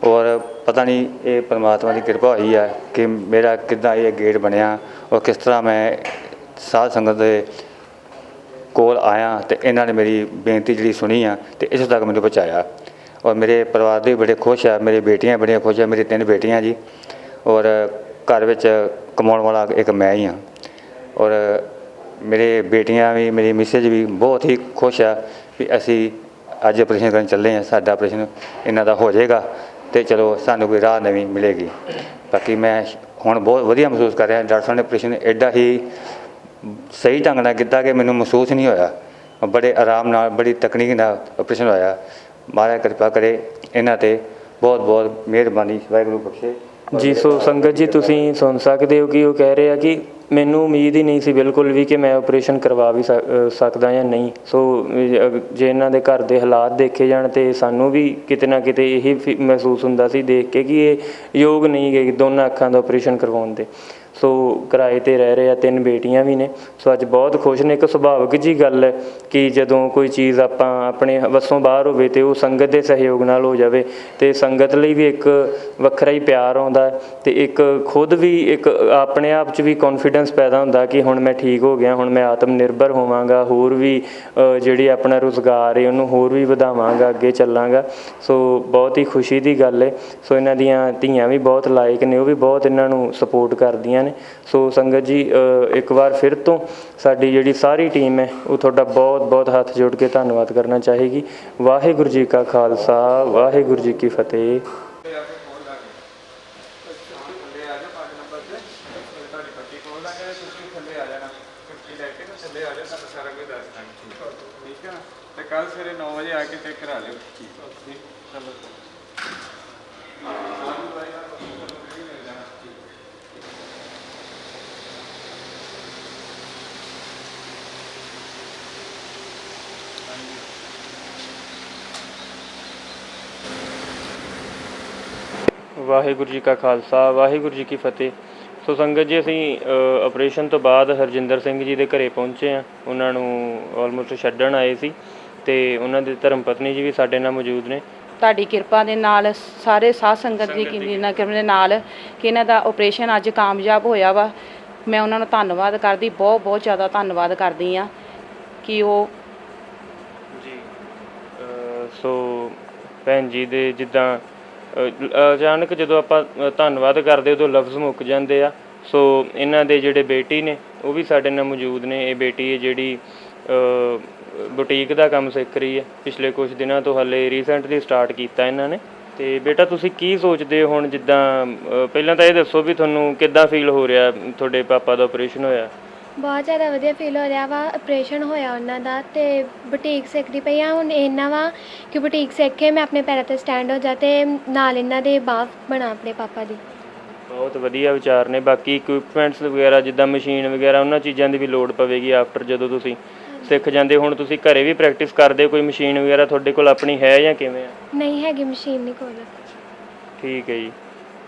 ਔਰ ਪਤਾ ਨਹੀਂ ਇਹ ਪਰਮਾਤਮਾ ਦੀ ਕਿਰਪਾ ਹੋਈ ਹੈ ਕਿ ਮੇਰਾ ਕਿੱਦਾਂ ਇਹ ਗੇਟ ਬਣਿਆ ਔਰ ਕਿਸ ਤਰ੍ਹਾਂ ਮੈਂ ਸਾਧ ਸੰਗਤ ਦੇ ਕੋਲ ਆਇਆ ਅਤੇ ਇਹਨਾਂ ਨੇ ਮੇਰੀ ਬੇਨਤੀ ਜਿਹੜੀ ਸੁਣੀ ਆ ਅਤੇ ਇੱਥੋਂ ਤੱਕ ਮੈਨੂੰ ਪਹੁੰਚਾਇਆ। ਔਰ ਮੇਰੇ ਪਰਿਵਾਰ ਦੇ ਬੜੇ ਖੁਸ਼ ਆ, ਮੇਰੀ ਬੇਟੀਆਂ ਬੜੀਆਂ ਖੁਸ਼ ਆ। ਮੇਰੀ 3 ਬੇਟੀਆਂ ਜੀ, ਔਰ ਘਰ ਵਿੱਚ ਕਮਾਉਣ ਵਾਲਾ ਇੱਕ ਮੈਂ ਹੀ ਹਾਂ। ਔਰ ਮੇਰੇ ਬੇਟੀਆਂ ਵੀ, ਮੇਰੀ ਮਿਸੇਜ ਵੀ ਬਹੁਤ ਹੀ ਖੁਸ਼ ਆ ਵੀ ਅਸੀਂ ਅੱਜ ਆਪਰੇਸ਼ਨ ਕਰਨ ਚੱਲੇ ਹਾਂ। ਸਾਡਾ ਆਪਰੇਸ਼ਨ ਇਹਨਾਂ ਦਾ ਹੋ ਜਾਏਗਾ ਅਤੇ ਚਲੋ ਸਾਨੂੰ ਕੋਈ ਰਾਹ ਨਵੀਂ ਮਿਲੇਗੀ। ਬਾਕੀ ਮੈਂ ਹੁਣ ਬਹੁਤ ਵਧੀਆ ਮਹਿਸੂਸ ਕਰ ਰਿਹਾ। ਡਾਕਟਰ ਸਾਹਿਬ ਨੇ ਆਪਰੇਸ਼ਨ ਐਡਾ ਹੀ ਸਹੀ ਢੰਗ ਨਾਲ ਕੀਤਾ ਕਿ ਮੈਨੂੰ ਮਹਿਸੂਸ ਨਹੀਂ ਹੋਇਆ। ਬੜੇ ਆਰਾਮ ਨਾਲ, ਬੜੀ ਤਕਨੀਕ ਨਾਲ ਆਪਰੇਸ਼ਨ ਹੋਇਆ। ਮਹਾਰਾਜ ਕਿਰਪਾ ਕਰੇ ਇਹਨਾਂ 'ਤੇ, ਬਹੁਤ ਬਹੁਤ ਮਿਹਰਬਾਨੀ, ਵਾਹਿਗੁਰੂ ਬਖਸ਼ੇ ਜੀ। ਸੋ ਸੰਗਤ ਜੀ, ਤੁਸੀਂ ਸੁਣ ਸਕਦੇ ਹੋ ਕਿ ਉਹ ਕਹਿ ਰਹੇ ਆ ਕਿ ਮੈਨੂੰ ਉਮੀਦ ਹੀ ਨਹੀਂ ਸੀ ਬਿਲਕੁਲ ਵੀ ਕਿ ਮੈਂ ਆਪਰੇਸ਼ਨ ਕਰਵਾ ਵੀ ਸਕਦਾ ਜਾਂ ਨਹੀਂ। ਸੋ ਜੇ ਇਹਨਾਂ ਦੇ ਘਰ ਦੇ ਹਾਲਾਤ ਦੇਖੇ ਜਾਣ ਤਾਂ ਸਾਨੂੰ ਵੀ ਕਿਤੇ ਨਾ ਕਿਤੇ ਇਹੀ ਮਹਿਸੂਸ ਹੁੰਦਾ ਸੀ ਦੇਖ ਕੇ ਕਿ ਇਹ ਯੋਗ ਨਹੀਂ ਗਏ ਦੋਨਾਂ ਅੱਖਾਂ ਦਾ ਆਪਰੇਸ਼ਨ ਕਰਵਾਉਣ ਦੇ। ਸੋ ਕਿਰਾਏ 'ਤੇ ਰਹਿ ਰਹੇ ਆ, 3 ਬੇਟੀਆਂ ਵੀ ਨੇ। ਸੋ ਅੱਜ ਬਹੁਤ ਖੁਸ਼ ਨੇ। ਇੱਕ ਸੁਭਾਵਿਕ ਜੀ ਗੱਲ ਹੈ ਕਿ ਜਦੋਂ ਕੋਈ ਚੀਜ਼ ਆਪਾਂ ਆਪਣੇ ਵੱਸੋਂ ਬਾਹਰ ਹੋਵੇ ਅਤੇ ਉਹ ਸੰਗਤ ਦੇ ਸਹਿਯੋਗ ਨਾਲ ਹੋ ਜਾਵੇ ਅਤੇ ਸੰਗਤ ਲਈ ਵੀ ਇੱਕ ਵੱਖਰਾ ਹੀ ਪਿਆਰ ਆਉਂਦਾ ਅਤੇ ਇੱਕ ਖੁਦ ਵੀ ਇੱਕ ਆਪਣੇ ਆਪ 'ਚ ਵੀ ਕੌਨਫੀਡੈਂਸ ਪੈਦਾ ਹੁੰਦਾ ਕਿ ਹੁਣ ਮੈਂ ਠੀਕ ਹੋ ਗਿਆ, ਹੁਣ ਮੈਂ ਆਤਮ ਨਿਰਭਰ ਹੋਵਾਂਗਾ, ਹੋਰ ਵੀ ਜਿਹੜੀ ਆਪਣਾ ਰੁਜ਼ਗਾਰ ਹੈ ਉਹਨੂੰ ਹੋਰ ਵੀ ਵਧਾਵਾਂਗਾ, ਅੱਗੇ ਚੱਲਾਂਗਾ। ਸੋ ਬਹੁਤ ਹੀ ਖੁਸ਼ੀ ਦੀ ਗੱਲ ਹੈ। ਸੋ ਇਹਨਾਂ ਦੀਆਂ ਧੀਆਂ ਵੀ ਬਹੁਤ ਲਾਇਕ ਨੇ, ਉਹ ਵੀ ਬਹੁਤ ਇਹਨਾਂ ਨੂੰ ਸਪੋਰਟ ਕਰਦੀਆਂ ਨੇ। ਸੋ ਸੰਗਤ ਜੀ, ਇੱਕ ਵਾਰ ਫਿਰ ਤੋਂ ਸਾਡੀ ਜਿਹੜੀ ਸਾਰੀ ਟੀਮ ਹੈ ਉਹ ਤੁਹਾਡਾ ਬਹੁਤ ਬਹੁਤ ਹੱਥ ਜੋੜ ਕੇ ਧੰਨਵਾਦ ਕਰਨਾ ਚਾਹੇਗੀ। ਵਾਹਿਗੁਰੂ ਜੀ ਕਾ ਖਾਲਸਾ, ਵਾਹਿਗੁਰੂ ਜੀ ਕੀ ਫਤਿਹ। ਕੱਲ੍ਹ ਸਵੇਰੇ 9 ਵਜੇ ਆ ਕੇ ਚੈੱਕ ਕਰਾ ਲਿਓ। ਵਾਹਿਗੁਰੂ ਜੀ ਕਾ ਖਾਲਸਾ, ਵਾਹਿਗੁਰੂ ਜੀ ਕੀ ਫਤਿਹ। ਸੋ ਸੰਗਤ ਜੀ, ਅਸੀਂ ਆਪਰੇਸ਼ਨ ਤੋਂ ਬਾਅਦ ਹਰਜਿੰਦਰ ਸਿੰਘ ਜੀ ਦੇ ਘਰੇ ਪਹੁੰਚੇ ਹਾਂ। ਉਹਨਾਂ ਨੂੰ ਆਲਮੋਸਟ ਛੱਡਣ ਆਏ ਸੀ ਅਤੇ ਉਹਨਾਂ ਦੀ ਧਰਮ ਪਤਨੀ ਜੀ ਵੀ ਸਾਡੇ ਨਾਲ ਮੌਜੂਦ ਨੇ। ਤੁਹਾਡੀ ਕਿਰਪਾ ਦੇ ਨਾਲ, ਸਾਰੇ ਸਾਧ ਸੰਗਤ ਦੀ ਕਿਰਪਾ ਦੇ ਨਾਲ ਕਿ ਇਹਨਾਂ ਦਾ ਆਪਰੇਸ਼ਨ ਅੱਜ ਕਾਮਯਾਬ ਹੋਇਆ ਵਾ। ਮੈਂ ਉਹਨਾਂ ਨੂੰ ਧੰਨਵਾਦ ਕਰਦੀ, ਬਹੁਤ ਬਹੁਤ ਜ਼ਿਆਦਾ ਧੰਨਵਾਦ ਕਰਦੀ ਹਾਂ ਕਿ ਉਹ ਜੀ। ਸੋ ਭੈਣ ਜੀ ਦੇ ਜਿੱਦਾਂ ਅਚਾਨਕ ਜਦੋਂ ਆਪਾਂ ਧੰਨਵਾਦ ਕਰਦੇ ਉਦੋਂ ਲਫ਼ਜ਼ ਮੁੱਕ ਜਾਂਦੇ ਆ। ਸੋ ਇਹਨਾਂ ਦੇ ਜਿਹੜੇ ਬੇਟੀ ਨੇ ਉਹ ਵੀ ਸਾਡੇ ਨਾਲ ਮੌਜੂਦ ਨੇ। ਇਹ ਬੇਟੀ ਹੈ ਜਿਹੜੀ ਬੁਟੀਕ ਦਾ ਕੰਮ ਸਿੱਖ ਰਹੀ ਹੈ ਪਿਛਲੇ ਕੁਝ ਦਿਨਾਂ ਤੋਂ, ਹਾਲੇ ਰੀਸੈਂਟਲੀ ਸਟਾਰਟ ਕੀਤਾ ਇਹਨਾਂ ਨੇ। ਅਤੇ ਬੇਟਾ, ਤੁਸੀਂ ਕੀ ਸੋਚਦੇ ਹੋ ਹੁਣ? ਜਿੱਦਾਂ ਪਹਿਲਾਂ ਤਾਂ ਇਹ ਦੱਸੋ ਵੀ ਤੁਹਾਨੂੰ ਕਿੱਦਾਂ ਫੀਲ ਹੋ ਰਿਹਾ ਤੁਹਾਡੇ ਪਾਪਾ ਦਾ ਆਪਰੇਸ਼ਨ ਹੋਇਆ? ਬਹੁਤ ਜ਼ਿਆਦਾ ਵਧੀਆ ਫੀਲ ਹੋ ਰਿਹਾ ਵਾ। ਆਪਰੇਸ਼ਨ ਹੋਇਆ ਉਹਨਾਂ ਦਾ ਅਤੇ ਬੁਟੀਕ ਸਿੱਖਦੀ ਪਈ ਹਾਂ। ਹੁਣ ਇੰਨਾ ਵਾ ਕਿ ਬੁਟੀਕ ਸਿੱਖ ਕੇ ਮੈਂ ਆਪਣੇ ਪੈਰਾਂ 'ਤੇ ਸਟੈਂਡ ਹੋ ਜਾ ਅਤੇ ਨਾਲ ਇਹਨਾਂ ਦੇ ਬਾਹ ਬਣਾ ਆਪਣੇ ਪਾਪਾ ਦੀ। ਬਹੁਤ ਵਧੀਆ ਵਿਚਾਰ ਨੇ। ਬਾਕੀ ਇਕਵਿਪਮੈਂਟਸ ਵਗੈਰਾ ਜਿੱਦਾਂ ਮਸ਼ੀਨ ਵਗੈਰਾ, ਉਹਨਾਂ ਚੀਜ਼ਾਂ ਦੀ ਵੀ ਲੋੜ ਪਵੇਗੀ ਆਫਟਰ ਜਦੋਂ ਤੁਸੀਂ ਸਿੱਖ ਜਾਂਦੇ। ਹੁਣ ਤੁਸੀਂ ਘਰੇ ਵੀ ਪ੍ਰੈਕਟਿਸ ਕਰਦੇ, ਕੋਈ ਮਸ਼ੀਨ ਵਗੈਰਾ ਤੁਹਾਡੇ ਕੋਲ ਆਪਣੀ ਹੈ ਜਾਂ ਕਿਵੇਂ ਆ? ਨਹੀਂ ਹੈਗੀ ਮਸ਼ੀਨ, ਨਹੀਂ ਕੋਲ। ਠੀਕ ਹੈ ਜੀ।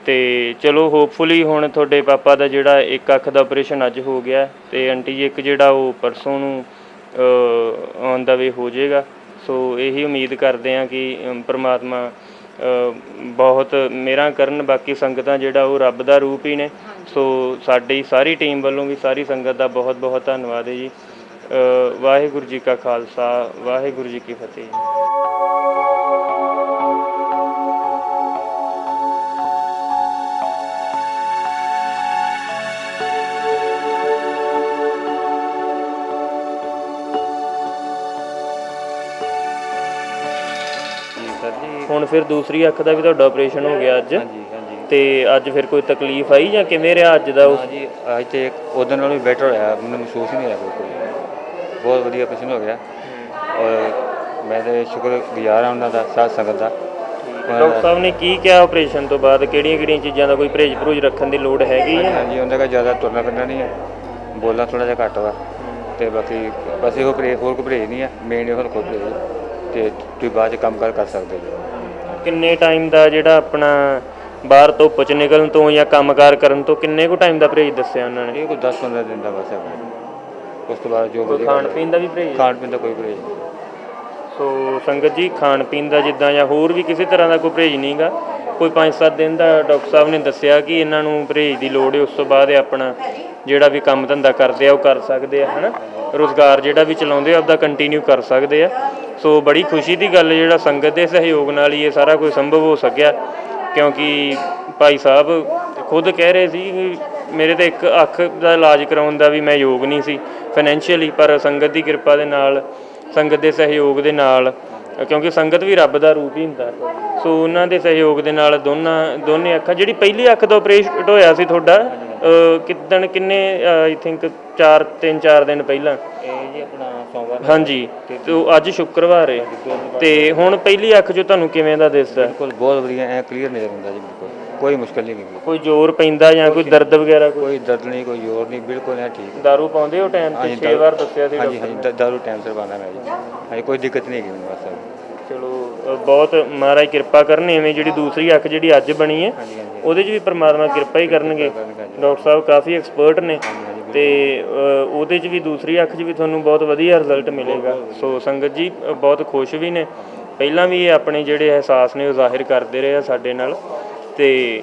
ਅਤੇ ਚਲੋ ਹੋਪਫੁਲੀ ਹੁਣ ਤੁਹਾਡੇ ਪਾਪਾ ਦਾ ਜਿਹੜਾ ਇੱਕ ਅੱਖ ਦਾ ਆਪਰੇਸ਼ਨ ਅੱਜ ਹੋ ਗਿਆ ਅਤੇ ਆਂਟੀ ਜੀ ਇੱਕ ਜਿਹੜਾ ਉਹ ਪਰਸੋਂ ਨੂੰ ਔਨ ਦਾ ਵੇ ਹੋ ਜਾਏਗਾ। ਸੋ ਇਹੀ ਉਮੀਦ ਕਰਦੇ ਹਾਂ ਕਿ ਪਰਮਾਤਮਾ ਬਹੁਤ ਮਿਹਰਾਂ ਕਰਨ। ਬਾਕੀ ਸੰਗਤਾਂ ਜਿਹੜਾ ਉਹ ਰੱਬ ਦਾ ਰੂਪ ਹੀ ਨੇ। ਸੋ ਸਾਡੀ ਸਾਰੀ ਟੀਮ ਵੱਲੋਂ ਵੀ ਸਾਰੀ ਸੰਗਤ ਦਾ ਬਹੁਤ ਬਹੁਤ ਧੰਨਵਾਦ ਹੈ ਜੀ। ਵਾਹਿਗੁਰੂ ਜੀ ਕਾ ਖਾਲਸਾ, ਵਾਹਿਗੁਰੂ ਜੀ ਕੀ ਫਤਿਹ। ਸਰ ਜੀ ਹੁਣ ਫਿਰ ਦੂਸਰੀ ਅੱਖ ਦਾ ਵੀ ਤੁਹਾਡਾ ਆਪਰੇਸ਼ਨ ਹੋ ਗਿਆ ਅੱਜ, ਹਾਂਜੀ ਹਾਂਜੀ ਤੇ ਅੱਜ ਫਿਰ ਕੋਈ ਤਕਲੀਫ ਆਈ ਜਾਂ ਕਿਵੇਂ ਰਿਹਾ ਅੱਜ ਦਾ? ਹਾਂ ਜੀ ਅੱਜ ਤੇ ਉਹਦੇ ਨਾਲੋਂ ਵੀ ਬੈਟਰ ਹੋਇਆ, ਮੈਨੂੰ ਮਹਿਸੂਸ ਹੀ ਨਹੀਂ ਹੋਇਆ ਕੋਈ ਬਹੁਤ ਵਧੀਆ ਆਪਰੇਸ਼ਨ ਹੋ ਗਿਆ ਔਰ ਮੈਂ ਤੇ ਸ਼ੁਕਰਗੁਜ਼ਾਰ ਹਾਂ ਉਹਨਾਂ ਦਾ, ਸਾਧ ਸੰਗਤ ਦਾ। ਡਾਕਟਰ ਸਾਹਿਬ ਨੇ ਕੀ ਕਿਹਾ ਆਪਰੇਸ਼ਨ ਤੋਂ ਬਾਅਦ? ਕਿਹੜੀਆਂ ਚੀਜ਼ਾਂ ਦਾ ਕੋਈ ਪਰਹੇਜ਼ ਪਰੂਜ ਰੱਖਣ ਦੀ ਲੋੜ ਹੈਗੀ ਹੈ? ਹਾਂਜੀ ਉਹਨਾਂ ਦਾ ਜ਼ਿਆਦਾ ਤੁਰਨਾ ਫਿਰਨਾ ਨਹੀਂ ਹੈ, ਬੋਲਣਾ ਥੋੜ੍ਹਾ ਜਿਹਾ ਘੱਟ ਵਾ ਤੇ ਬਾਕੀ ਬਸ ਇਹੋ ਪਰਹੇਜ਼, ਹੋਰ ਕੋਈ ਪਰਹੇਜ਼ ਨਹੀਂ ਹੈ, ਮੇਨ ਇਹੋ ਕੋਈ ਪਰਹੇਜ਼ ਤੇ ਤੁਸੀਂ ਬਾਅਦ 'ਚ ਕੰਮ ਕਰ ਸਕਦੇ ਜੀ। ਕਿੰਨੇ ਟਾਈਮ ਦਾ ਜਿਹੜਾ ਆਪਣਾ ਬਾਹਰ ਧੁੱਪ 'ਚ ਨਿਕਲਣ ਤੋਂ ਜਾਂ ਕੰਮਕਾਰ ਕਰਨ ਤੋਂ ਕਿੰਨੇ ਕੁ ਟਾਈਮ ਦਾ ਪਰਹੇਜ਼ ਦੱਸਿਆ ਉਹਨਾਂ ਨੇ? ਇਹ ਕੋਈ 10-15 ਦਿਨ ਦਾ ਬਸ ਹੈ, ਉਸ ਤੋਂ ਬਾਅਦ ਜੋ ਵਧੀਆ ਖਾਣ ਪੀਣ ਦਾ ਵੀ ਪਰਹੇਜ਼? ਖਾਣ ਪੀਣ ਦਾ ਕੋਈ ਪਰਹੇਜ਼ ਨਹੀਂ। ਸੋ ਸੰਗਤ ਜੀ, ਖਾਣ ਪੀਣ ਦਾ ਜਿੱਦਾਂ ਜਾਂ ਹੋਰ ਵੀ ਕਿਸੇ ਤਰ੍ਹਾਂ ਦਾ ਕੋਈ ਪਰਹੇਜ਼ ਨਹੀਂਗਾ, ਕੋਈ 5-7 ਦਿਨ ਦਾ ਡਾਕਟਰ ਸਾਹਿਬ ਨੇ ਦੱਸਿਆ ਕਿ ਇਹਨਾਂ ਨੂੰ ਪਰਹੇਜ਼ ਦੀ ਲੋੜ ਹੈ, ਉਸ ਤੋਂ ਬਾਅਦ ਇਹ ਆਪਣਾ ਜਿਹੜਾ ਵੀ ਕੰਮ ਧੰਦਾ ਕਰਦੇ ਆ ਉਹ ਕਰ ਸਕਦੇ ਆ, ਹੈ ਨਾ, ਰੁਜ਼ਗਾਰ ਜਿਹੜਾ ਵੀ ਚਲਾਉਂਦੇ ਆ ਆਪਦਾ ਕੰਟੀਨਿਊ ਕਰ ਸਕਦੇ ਆ। ਸੋ ਬੜੀ ਖੁਸ਼ੀ ਦੀ ਗੱਲ ਜਿਹੜਾ ਸੰਗਤ ਦੇ ਸਹਿਯੋਗ ਨਾਲ ਹੀ ਇਹ ਸਾਰਾ ਕੁਝ ਸੰਭਵ ਹੋ ਸਕਿਆ, ਕਿਉਂਕਿ ਭਾਈ ਸਾਹਿਬ ਖੁਦ ਕਹਿ ਰਹੇ ਸੀ ਕਿ ਮੇਰੇ ਤਾਂ ਇੱਕ ਅੱਖ ਦਾ ਇਲਾਜ ਕਰਾਉਣ ਦਾ ਵੀ ਮੈਂ ਯੋਗ ਨਹੀਂ ਸੀ ਫਾਈਨੈਂਸ਼ੀਅਲੀ, ਪਰ ਸੰਗਤ ਦੀ ਕਿਰਪਾ ਦੇ ਨਾਲ, ਸੰਗਤ ਦੇ ਸਹਿਯੋਗ ਦੇ ਨਾਲ, ਕਿਉਂਕਿ ਸੰਗਤ ਵੀ ਰੱਬ ਦਾ ਰੂਪ ਹੀ ਹੁੰਦਾ, ਸੋ ਉਹਨਾਂ ਦੇ ਸਹਿਯੋਗ ਦੇ ਨਾਲ ਦੋਨੇ ਅੱਖਾਂ, ਜਿਹੜੀ ਪਹਿਲੀ ਅੱਖ ਦਾ ਆਪਰੇਸ਼ਨ ਹੋਇਆ ਸੀ ਤੁਹਾਡਾ ਕਿੰਨੇ ਆਈ ਥਿੰਕ 3-4 ਦਿਨ ਪਹਿਲਾਂ? ਇਹ ਜੀ ਆਪਣਾ ਸੋਮਵਾਰ। ਹਾਂਜੀ, ਤੇ ਉਹ ਅੱਜ ਸ਼ੁੱਕਰਵਾਰ ਹੈ, ਤੇ ਹੁਣ ਪਹਿਲੀ ਅੱਖ 'ਚ ਤੁਹਾਨੂੰ ਕਿਵੇਂ ਦਾ ਦਿਸਦਾ? ਬਿਲਕੁਲ ਬਹੁਤ ਵਧੀਆ, ਐ ਕਲੀਅਰ ਨਜ਼ਰ ਆਉਂਦਾ ਜੀ, ਬਿਲਕੁਲ ਕੋਈ ਮੁਸ਼ਕਲ ਨਹੀਂ ਹੈਗੀ, ਕੋਈ ਜ਼ੋਰ ਪੈਂਦਾ ਜਾਂ ਕੋਈ ਦਰਦ ਵਗੈਰਾ? ਕੋਈ ਦਰਦ ਨਹੀਂ, ਕੋਈ ਜ਼ੋਰ ਨਹੀਂ, ਬਿਲਕੁਲ ਐ ਠੀਕ। ਦਾਰੂ ਪਾਉਂਦੇ ਹੋ ਟਾਈਮ ਤੇ? 6 ਵਾਰ ਦੱਸਿਆ ਸੀ ਹਾਂਜੀ ਡਾਕਟਰ ਨੇ। ਹਾਂਜੀ, ਦਾਰੂ ਟਾਈਮ ਸਿਰ ਪਾਉਂਦਾ ਮੈਂ ਜੀ, ਹਾਂਜੀ ਕੋਈ ਦਿੱਕਤ ਨਹੀਂ ਹੈਗੀ ਮੈਨੂੰ ਬਸ। ਚਲੋ ਬਹੁਤ ਮਹਾਰਾਜ ਕਿਰਪਾ ਕਰਨ, ਐਵੇਂ ਜਿਹੜੀ ਦੂਸਰੀ ਅੱਖ ਜਿਹੜੀ ਅੱਜ ਬਣੀ ਹੈ ਉਹਦੇ 'ਚ ਵੀ ਪ੍ਰਮਾਤਮਾ ਕਿਰਪਾ ਹੀ ਕਰਨਗੇ। ਡਾਕਟਰ ਸਾਹਿਬ ਕਾਫੀ ਐਕਸਪਰਟ ਨੇ, ਤੇ ਉਹਦੇ 'ਚ ਵੀ ਦੂਸਰੀ ਅੱਖ 'ਚ ਵੀ ਤੁਹਾਨੂੰ ਬਹੁਤ ਵਧੀਆ ਰਿਜ਼ਲਟ ਮਿਲੇਗਾ। ਸੋ ਸੰਗਤ ਜੀ ਬਹੁਤ ਖੁਸ਼ ਵੀ ਨੇ, ਪਹਿਲਾਂ ਵੀ ਇਹ ਆਪਣੇ ਜਿਹੜੇ ਅਹਿਸਾਸ ਨੇ ਉਹ ਜ਼ਾਹਿਰ ਕਰਦੇ ਰਹੇ ਆ ਸਾਡੇ ਨਾਲ, ਤੇ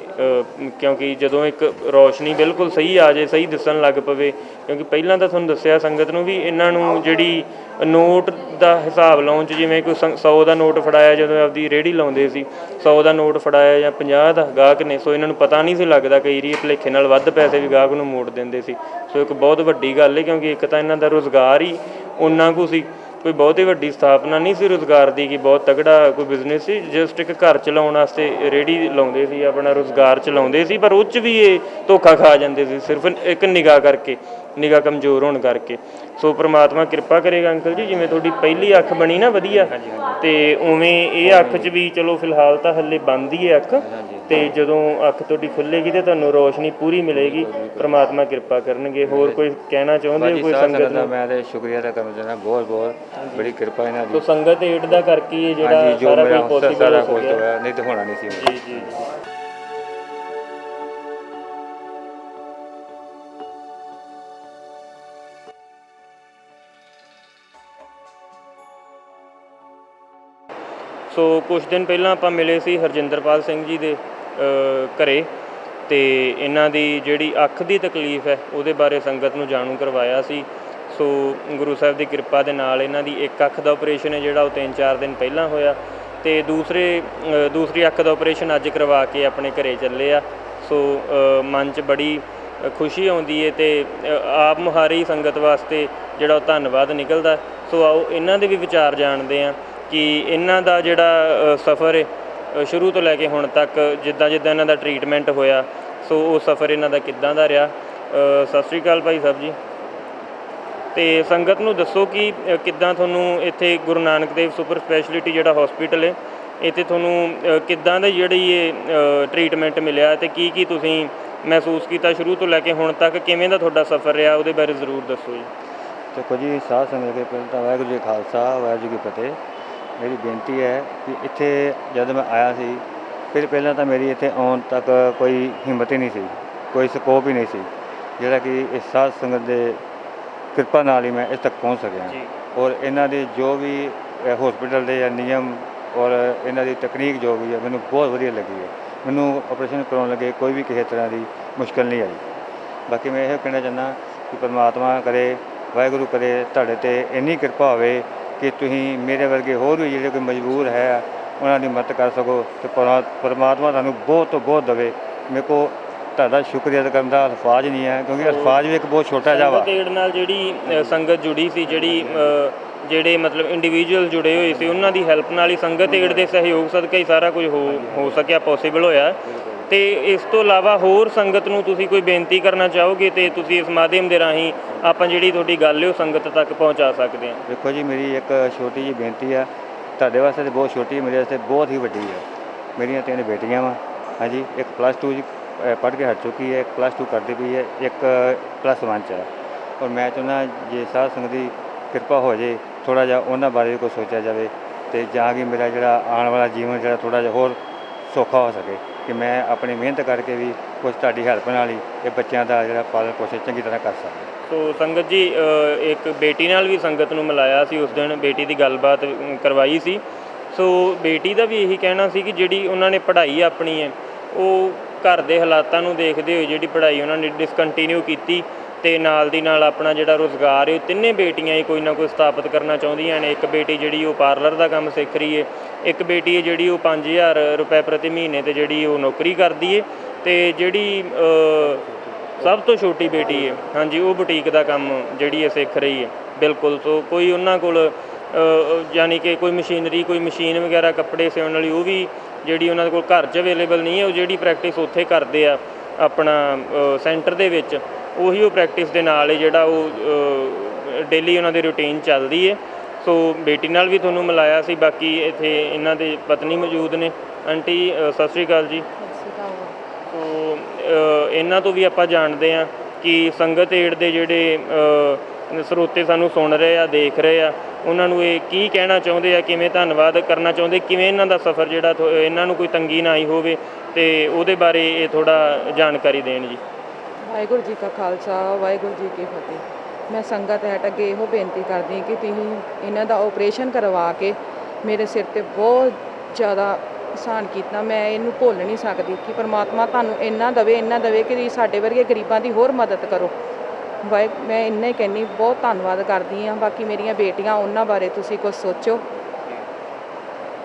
ਕਿਉਂਕਿ ਜਦੋਂ ਇੱਕ ਰੌਸ਼ਨੀ ਬਿਲਕੁਲ ਸਹੀ ਆ ਜੇ, ਸਹੀ ਦਿਸਣ ਲੱਗ ਪਵੇ, ਕਿਉਂਕਿ ਪਹਿਲਾਂ ਤਾਂ ਤੁਹਾਨੂੰ ਦੱਸਿਆ ਸੰਗਤ ਨੂੰ ਵੀ ਇਹਨਾਂ ਨੂੰ ਜਿਹੜੀ ਨੋਟ ਦਾ ਹਿਸਾਬ ਲਾਉਣ 'ਚ, ਜਿਵੇਂ ਕੋਈ 100 ਦਾ ਨੋਟ ਫੜਾਇਆ ਜਦੋਂ ਆਪਦੀ ਰੇਹੜੀ ਲਾਉਂਦੇ ਸੀ, 100 ਦਾ ਨੋਟ ਫੜਾਇਆ ਜਾਂ 50 ਦਾ ਗਾਹਕ ਨੇ, ਸੋ ਇਹਨਾਂ ਨੂੰ ਪਤਾ ਨਹੀਂ ਸੀ ਲੱਗਦਾ, ਕਈ ਵਾਰੀ ਭੁਲੇਖੇ ਨਾਲ ਵੱਧ ਪੈਸੇ ਵੀ ਗਾਹਕ ਨੂੰ ਮੋੜ ਦਿੰਦੇ ਸੀ। ਸੋ ਇੱਕ ਬਹੁਤ ਵੱਡੀ ਗੱਲ ਹੈ, ਕਿਉਂਕਿ ਇੱਕ ਤਾਂ ਇਹਨਾਂ ਦਾ ਰੁਜ਼ਗਾਰ ਹੀ ਓਨਾ ਕੁ ਸੀ, ਕੋਈ ਬਹੁਤੀ ਵੱਡੀ ਸਥਾਪਨਾ ਨਹੀਂ ਸੀ ਰੁਜ਼ਗਾਰ ਦੀ ਕਿ ਬਹੁਤ ਤਗੜਾ ਕੋਈ ਬਿਜ਼ਨਸ ਸੀ, ਜਸਟ ਇੱਕ ਘਰ ਚਲਾਉਣ ਵਾਸਤੇ ਰੇਹੜੀ ਲਾਉਂਦੇ ਸੀ, ਆਪਣਾ ਰੁਜ਼ਗਾਰ ਚਲਾਉਂਦੇ ਸੀ, ਪਰ ਉਹ 'ਚ ਵੀ ਇਹ ਧੋਖਾ ਖਾ ਜਾਂਦੇ ਸੀ ਸਿਰਫ ਇੱਕ ਨਿਗਾਹ ਕਰਕੇ, ਨਿਗਾਹ ਕਮਜ਼ੋਰ ਹੋਣ ਕਰਕੇ। ਸੋ ਪ੍ਰਮਾਤਮਾ ਕਿਰਪਾ ਕਰੇਗਾ ਅੰਕਲ ਜੀ, ਜਿਵੇਂ ਤੁਹਾਡੀ ਪਹਿਲੀ ਅੱਖ ਬਣੀ ਨਾ ਵਧੀਆ, ਤੇ ਉਵੇਂ ਇਹ ਅੱਖ 'ਚ ਵੀ ਚਲੋ ਫਿਲਹਾਲ ਤਾਂ ਹੱਲੇ ਬੰਦ ਹੀ ਹੈ ਅੱਖ, ਤੇ ਜਦੋਂ ਅੱਖ ਤੁਹਾਡੀ ਖੁੱਲੇਗੀ ਤੇ ਤੁਹਾਨੂੰ ਰੋਸ਼ਨੀ ਪੂਰੀ ਮਿਲੇਗੀ, ਪ੍ਰਮਾਤਮਾ ਕਿਰਪਾ ਕਰਨਗੇ। ਹੋਰ ਕੋਈ ਕਹਿਣਾ ਚਾਹੁੰਦੇ ਹੋ ਕੋਈ ਸੰਗਤ ਨੂੰ? ਮੈਂ ਤੇ ਸ਼ੁਕਰੀਆ ਅਦਾ ਕਰਨਾ ਚਾਹੁੰਦਾ, ਬਹੁਤ ਬਹੁਤ ਬੜੀ ਕਿਰਪਾ ਇਹਨਾਂ ਦੀ। ਸੋ ਸੰਗਤ ਏਡ ਦਾ ਕਰਕੇ ਇਹ ਜਿਹੜਾ ਹਾਂਜੀ, ਜੋ ਸਾਰਾ ਮੇਰਾ ਕੁਝ ਪੋਸੀਬਲ ਸਾਰਾ ਹੋ ਕੁਝ ਸਕਿਆ। ਹੋਇਆ, ਨਹੀਂ ਤਾਂ ਹੋਣਾ ਨਹੀਂ ਸੀ। ਜੀ ਜੀ। ਸੋ ਕੁਝ ਦਿਨ ਪਹਿਲਾਂ ਆਪਾਂ ਮਿਲੇ ਸੀ ਹਰਜਿੰਦਰਪਾਲ ਸਿੰਘ ਜੀ ਦੇ ਘਰੇ, ਤੇ ਇਹਨਾਂ ਦੀ ਜਿਹੜੀ ਅੱਖ ਦੀ ਤਕਲੀਫ ਹੈ ਉਹਦੇ ਬਾਰੇ ਸੰਗਤ ਨੂੰ ਜਾਣੂ ਕਰਵਾਇਆ ਸੀ। ਸੋ ਗੁਰੂ ਸਾਹਿਬ ਦੀ ਕਿਰਪਾ ਦੇ ਨਾਲ ਇਹਨਾਂ ਦੀ ਇੱਕ ਅੱਖ ਦਾ ਆਪਰੇਸ਼ਨ ਹੈ ਜਿਹੜਾ ਉਹ 3-4 ਦਿਨ ਪਹਿਲਾਂ ਹੋਇਆ, ਤੇ ਦੂਸਰੀ ਅੱਖ ਦਾ ਆਪਰੇਸ਼ਨ ਅੱਜ ਕਰਵਾ ਕੇ ਆਪਣੇ ਘਰੇ ਚੱਲੇ ਆ। ਸੋ ਮਨ 'ਚ ਬੜੀ ਖੁਸ਼ੀ ਆਉਂਦੀ ਹੈ, ਤੇ ਆਪ ਮੁਹਾਰੀ ਸੰਗਤ ਵਾਸਤੇ ਜਿਹੜਾ ਉਹ ਧੰਨਵਾਦ ਨਿਕਲਦਾ। ਸੋ ਆਓ ਇਹਨਾਂ ਦੇ ਵੀ ਵਿਚਾਰ ਜਾਣਦੇ ਹਾਂ ਕਿ ਇਹਨਾਂ ਦਾ ਜਿਹੜਾ ਸਫ਼ਰ ਹੈ ਸ਼ੁਰੂ ਤੋਂ ਲੈ ਕੇ ਹੁਣ ਤੱਕ, ਜਿੱਦਾਂ ਜਿੱਦਾਂ ਇਹਨਾਂ ਦਾ ਟਰੀਟਮੈਂਟ ਹੋਇਆ, ਸੋ ਉਹ ਸਫ਼ਰ ਇਹਨਾਂ ਦਾ ਕਿੱਦਾਂ ਦਾ ਰਿਹਾ। ਸਤਿ ਸ਼੍ਰੀ ਅਕਾਲ ਭਾਈ ਸਾਹਿਬ ਜੀ। ਤੇ ਸੰਗਤ ਨੂੰ ਦੱਸੋ ਕਿ ਕਿੱਦਾਂ ਤੁਹਾਨੂੰ ਇੱਥੇ ਗੁਰੂ ਨਾਨਕ ਦੇਵ ਸੁਪਰ ਸਪੈਸ਼ਲਿਟੀ ਜਿਹੜਾ ਹਸਪੀਟਲ ਹੈ, ਇੱਥੇ ਤੁਹਾਨੂੰ ਕਿੱਦਾਂ ਦਾ ਜਿਹੜੀ ਇਹ ਟਰੀਟਮੈਂਟ ਮਿਲਿਆ, ਤੇ ਕੀ ਤੁਸੀਂ ਮਹਿਸੂਸ ਕੀਤਾ ਸ਼ੁਰੂ ਤੋਂ ਲੈ ਕੇ ਹੁਣ ਤੱਕ, ਕਿਵੇਂ ਦਾ ਤੁਹਾਡਾ ਸਫ਼ਰ ਰਿਹਾ, ਉਹਦੇ ਬਾਰੇ ਜ਼ਰੂਰ ਦੱਸੋ ਜੀ। ਦੇਖੋ ਜੀ, ਸਾਧ ਸੰਗਤ ਦੇ ਪਹਿਲਾਂ ਤਾਂ ਵਾਹਿਗੁਰੂ ਜੀ ਖਾਲਸਾ, ਵਾਹਿਗੁਰੂ ਜੀ ਕੀ ਫਤਿਹ। ਮੇਰੀ ਬੇਨਤੀ ਹੈ ਕਿ ਇੱਥੇ ਜਦ ਮੈਂ ਆਇਆ ਸੀ, ਫਿਰ ਪਹਿਲਾਂ ਤਾਂ ਮੇਰੀ ਇੱਥੇ ਆਉਣ ਤੱਕ ਕੋਈ ਹਿੰਮਤ ਹੀ ਨਹੀਂ ਸੀ, ਕੋਈ ਸਕੋਪ ਹੀ ਨਹੀਂ ਸੀ, ਜਿਹੜਾ ਕਿ ਇਸ ਸਾਧ ਸੰਗਤ ਦੇ ਕਿਰਪਾ ਨਾਲ ਹੀ ਮੈਂ ਇਸ ਤੱਕ ਪਹੁੰਚ ਸਕਿਆ। ਔਰ ਇਹਨਾਂ ਦੇ ਜੋ ਵੀ ਹਸਪੀਟਲ ਦੇ ਜਾਂ ਨਿਯਮ ਔਰ ਇਹਨਾਂ ਦੀ ਤਕਨੀਕ ਜੋ ਵੀ ਹੈ, ਮੈਨੂੰ ਬਹੁਤ ਵਧੀਆ ਲੱਗੀ ਹੈ। ਮੈਨੂੰ ਆਪਰੇਸ਼ਨ ਕਰਾਉਣ ਲੱਗੇ ਕੋਈ ਵੀ ਕਿਸੇ ਤਰ੍ਹਾਂ ਦੀ ਮੁਸ਼ਕਿਲ ਨਹੀਂ ਆਈ। ਬਾਕੀ ਮੈਂ ਇਹ ਕਹਿਣਾ ਚਾਹੁੰਦਾ ਕਿ ਪਰਮਾਤਮਾ ਕਰੇ ਵਾਹਿਗੁਰੂ ਕਰੇ ਤੁਹਾਡੇ ਤੇ ਇੰਨੀ ਕਿਰਪਾ ਹੋਵੇ ਕਿ ਤੁਸੀਂ ਮੇਰੇ ਵਰਗੇ ਹੋਰ ਵੀ ਜਿਹੜੇ ਕੋਈ ਮਜਬੂਰ ਹੈ ਉਹਨਾਂ ਦੀ ਮਦਦ ਕਰ ਸਕੋ ਤੇ ਪਰਮਾਤਮਾ ਤੁਹਾਨੂੰ ਬਹੁਤ ਤੋਂ ਬਹੁਤ ਦੇਵੇ। ਮੇਰੇ ਕੋ ਤੁਹਾਡਾ ਸ਼ੁਕਰੀਆ ਅਦਾ ਕਰਨ ਦਾ ਅਲਫਾਜ਼ ਨਹੀਂ ਹੈ, ਕਿਉਂਕਿ ਅਲਫਾਜ਼ ਵੀ ਇੱਕ ਬਹੁਤ ਛੋਟਾ ਜਿਹਾ ਵਾ। ਸੰਗਤ ਏਡ ਨਾਲ ਜਿਹੜੀ ਸੰਗਤ ਜੁੜੀ ਸੀ, ਜਿਹੜੇ ਮਤਲਬ ਇੰਡੀਵਿਜੂਅਲ ਜੁੜੇ ਹੋਏ ਸੀ, ਉਹਨਾਂ ਦੀ ਹੈਲਪ ਨਾਲ ਹੀ ਸੰਗਤ ਏਡ ਦੇ ਸਹਿਯੋਗ ਸਦਕਾ ਹੀ ਸਾਰਾ ਕੁਝ ਹੋ ਸਕਿਆ, ਪੋਸੀਬਲ ਹੋਇਆ। ਤੇ ਇਸ ਤੋਂ ਇਲਾਵਾ ਹੋਰ ਸੰਗਤ ਨੂੰ ਤੁਸੀਂ ਕੋਈ ਬੇਨਤੀ ਕਰਨਾ ਚਾਹੋਗੇ ਤੇ ਤੁਸੀਂ ਇਸ ਮਾਧਿਅਮ ਦੇ ਰਾਹੀਂ ਆਪਾਂ ਜਿਹੜੀ ਤੁਹਾਡੀ ਗੱਲ ਹੈ ਉਹ ਸੰਗਤ ਤੱਕ ਪਹੁੰਚਾ ਸਕਦੇ ਹਾਂ। ਦੇਖੋ ਜੀ, ਮੇਰੀ ਇੱਕ ਛੋਟੀ ਜਿਹੀ ਬੇਨਤੀ ਆ, ਤੁਹਾਡੇ ਵਾਸਤੇ ਤਾਂ ਬਹੁਤ ਛੋਟੀ, ਮੇਰੇ ਵਾਸਤੇ ਬਹੁਤ ਹੀ ਵੱਡੀ ਹੈ। ਮੇਰੀਆਂ 3 ਬੇਟੀਆਂ ਵਾ, ਹਾਂਜੀ, ਇੱਕ +2 ਪੜ੍ਹ ਕੇ ਹਟ ਚੁੱਕੀ ਹੈ, ਇੱਕ +2 ਕਰਦੀ ਪਈ ਹੈ, ਇੱਕ +1 'ਚ ਹੈ। ਔਰ ਮੈਂ ਚਾਹੁੰਦਾ ਜੇ ਸਾਧ ਸੰਗਤ ਦੀ ਕਿਰਪਾ ਹੋ ਜੇ, ਥੋੜ੍ਹਾ ਜਿਹਾ ਉਹਨਾਂ ਬਾਰੇ ਵੀ ਕੁਛ ਸੋਚਿਆ ਜਾਵੇ ਅਤੇ ਜਾਂ ਕਿ ਮੇਰਾ ਜਿਹੜਾ ਆਉਣ ਵਾਲਾ ਜੀਵਨ ਜਿਹੜਾ ਥੋੜ੍ਹਾ ਜਿਹਾ ਹੋਰ ਸੌਖਾ ਹੋ ਸਕੇ, ਕਿ ਮੈਂ ਆਪਣੀ ਮਿਹਨਤ ਕਰਕੇ ਵੀ ਕੁਛ ਤੁਹਾਡੀ ਹੈਲਪ ਨਾਲ ਹੀ ਇਹ ਬੱਚਿਆਂ ਦਾ ਜਿਹੜਾ ਪਾਲਣ ਪੋਸ਼ਣ ਚੰਗੀ ਤਰ੍ਹਾਂ ਕਰ ਸਕਾਂ। ਸੋ ਸੰਗਤ ਜੀ, ਇੱਕ ਬੇਟੀ ਨਾਲ ਵੀ ਸੰਗਤ ਨੂੰ ਮਿਲਾਇਆ ਸੀ, ਉਸ ਦਿਨ ਬੇਟੀ ਦੀ ਗੱਲਬਾਤ ਕਰਵਾਈ ਸੀ। ਸੋ ਬੇਟੀ ਦਾ ਵੀ ਇਹੀ ਕਹਿਣਾ ਸੀ ਕਿ ਜਿਹੜੀ ਉਹਨਾਂ ਨੇ ਪੜ੍ਹਾਈ ਆਪਣੀ ਹੈ, ਉਹ ਘਰ ਦੇ ਹਾਲਾਤਾਂ ਨੂੰ ਦੇਖਦੇ ਹੋਏ ਜਿਹੜੀ ਪੜ੍ਹਾਈ ਉਹਨਾਂ ਨੇ ਡਿਸਕੰਟੀਨਿਊ ਕੀਤੀ ਅਤੇ ਨਾਲ ਦੀ ਨਾਲ ਆਪਣਾ ਜਿਹੜਾ ਰੁਜ਼ਗਾਰ ਹੈ ਉਹ ਤਿੰਨੇ ਬੇਟੀਆਂ ਹੀ ਕੋਈ ਨਾ ਕੋਈ ਸਥਾਪਿਤ ਕਰਨਾ ਚਾਹੁੰਦੀਆਂ ਨੇ। ਇੱਕ ਬੇਟੀ ਜਿਹੜੀ ਉਹ ਪਾਰਲਰ ਦਾ ਕੰਮ ਸਿੱਖ ਰਹੀ ਹੈ, ਇੱਕ ਬੇਟੀ ਹੈ ਜਿਹੜੀ ਉਹ 5000 ਰੁਪਏ ਪ੍ਰਤੀ ਮਹੀਨੇ 'ਤੇ ਜਿਹੜੀ ਉਹ ਨੌਕਰੀ ਕਰਦੀ ਹੈ, ਅਤੇ ਜਿਹੜੀ ਸਭ ਤੋਂ ਛੋਟੀ ਬੇਟੀ ਹੈ, ਹਾਂਜੀ, ਉਹ ਬੁਟੀਕ ਦਾ ਕੰਮ ਜਿਹੜੀ ਹੈ ਸਿੱਖ ਰਹੀ ਹੈ। ਬਿਲਕੁਲ। ਸੋ ਕੋਈ ਉਹਨਾਂ ਕੋਲ ਯਾਨੀ ਕਿ ਕੋਈ ਮਸ਼ੀਨਰੀ, ਕੋਈ ਮਸ਼ੀਨ ਵਗੈਰਾ ਕੱਪੜੇ ਸਿਉਣ ਵਾਲੀ, ਉਹ ਵੀ ਜਿਹੜੀ ਉਹਨਾਂ ਦੇ ਕੋਲ ਘਰ 'ਚ ਅਵੇਲੇਬਲ ਨਹੀਂ ਹੈ। ਉਹ ਜਿਹੜੀ ਪ੍ਰੈਕਟਿਸ ਉੱਥੇ ਕਰਦੇ ਆ ਆਪਣਾ ਸੈਂਟਰ ਦੇ ਵਿੱਚ, ਉਹੀ ਉਹ ਪ੍ਰੈਕਟਿਸ ਦੇ ਨਾਲ ਜਿਹੜਾ ਉਹ ਡੇਲੀ ਉਹਨਾਂ ਦੀ ਰੂਟੀਨ ਚੱਲਦੀ ਹੈ। ਸੋ ਬੇਟੀ ਨਾਲ ਵੀ ਤੁਹਾਨੂੰ ਮਿਲਾਇਆ ਸੀ। ਬਾਕੀ ਇੱਥੇ ਇਹਨਾਂ ਦੇ ਪਤਨੀ ਮੌਜੂਦ ਨੇ। ਆਂਟੀ ਸਤਿ ਸ਼੍ਰੀ ਅਕਾਲ ਜੀ। ਸੋ ਇਹਨਾਂ ਤੋਂ ਵੀ ਆਪਾਂ ਜਾਣਦੇ ਹਾਂ ਕਿ ਸੰਗਤ ਏਡ ਦੇ ਜਿਹੜੇ ਸਰੋਤੇ ਸਾਨੂੰ ਸੁਣ ਰਹੇ ਆ, ਦੇਖ ਰਹੇ ਆ, ਉਹਨਾਂ ਨੂੰ ਇਹ ਕੀ ਕਹਿਣਾ ਚਾਹੁੰਦੇ ਆ, ਕਿਵੇਂ ਧੰਨਵਾਦ ਕਰਨਾ ਚਾਹੁੰਦੇ, ਕਿਵੇਂ ਇਹਨਾਂ ਦਾ ਸਫ਼ਰ ਜਿਹੜਾ ਇਹਨਾਂ ਨੂੰ ਕੋਈ ਤੰਗੀ ਨਾ ਆਈ ਹੋਵੇ, ਅਤੇ ਉਹਦੇ ਬਾਰੇ ਇਹ ਥੋੜ੍ਹਾ ਜਾਣਕਾਰੀ ਦੇਣ ਜੀ। ਵਾਹਿਗੁਰੂ ਜੀ ਕਾ ਖਾਲਸਾ, ਵਾਹਿਗੁਰੂ ਜੀ ਕੀ ਫਤਿਹ। ਮੈਂ ਸੰਗਤ ਐਟ ਅੱਗੇ ਇਹੋ ਬੇਨਤੀ ਕਰਦੀ ਹਾਂ ਕਿ ਤੁਸੀਂ ਇਹਨਾਂ ਦਾ ਆਪਰੇਸ਼ਨ ਕਰਵਾ ਕੇ ਮੇਰੇ ਸਿਰ 'ਤੇ ਬਹੁਤ ਜ਼ਿਆਦਾ ਆਸਾਨ ਕੀਤਾ। ਮੈਂ ਇਹਨੂੰ ਭੁੱਲ ਨਹੀਂ ਸਕਦੀ ਕਿ ਪਰਮਾਤਮਾ ਤੁਹਾਨੂੰ ਇੰਨਾ ਦੇਵੇ ਕਿ ਸਾਡੇ ਵਰਗੇ ਗਰੀਬਾਂ ਦੀ ਹੋਰ ਮਦਦ ਕਰੋ। ਮੈਂ ਇੰਨਾ ਹੀ ਕਹਿੰਦੀ, ਬਹੁਤ ਧੰਨਵਾਦ ਕਰਦੀ ਹਾਂ। ਬਾਕੀ ਮੇਰੀਆਂ ਬੇਟੀਆਂ, ਉਹਨਾਂ ਬਾਰੇ ਤੁਸੀਂ ਕੁਝ ਸੋਚੋ।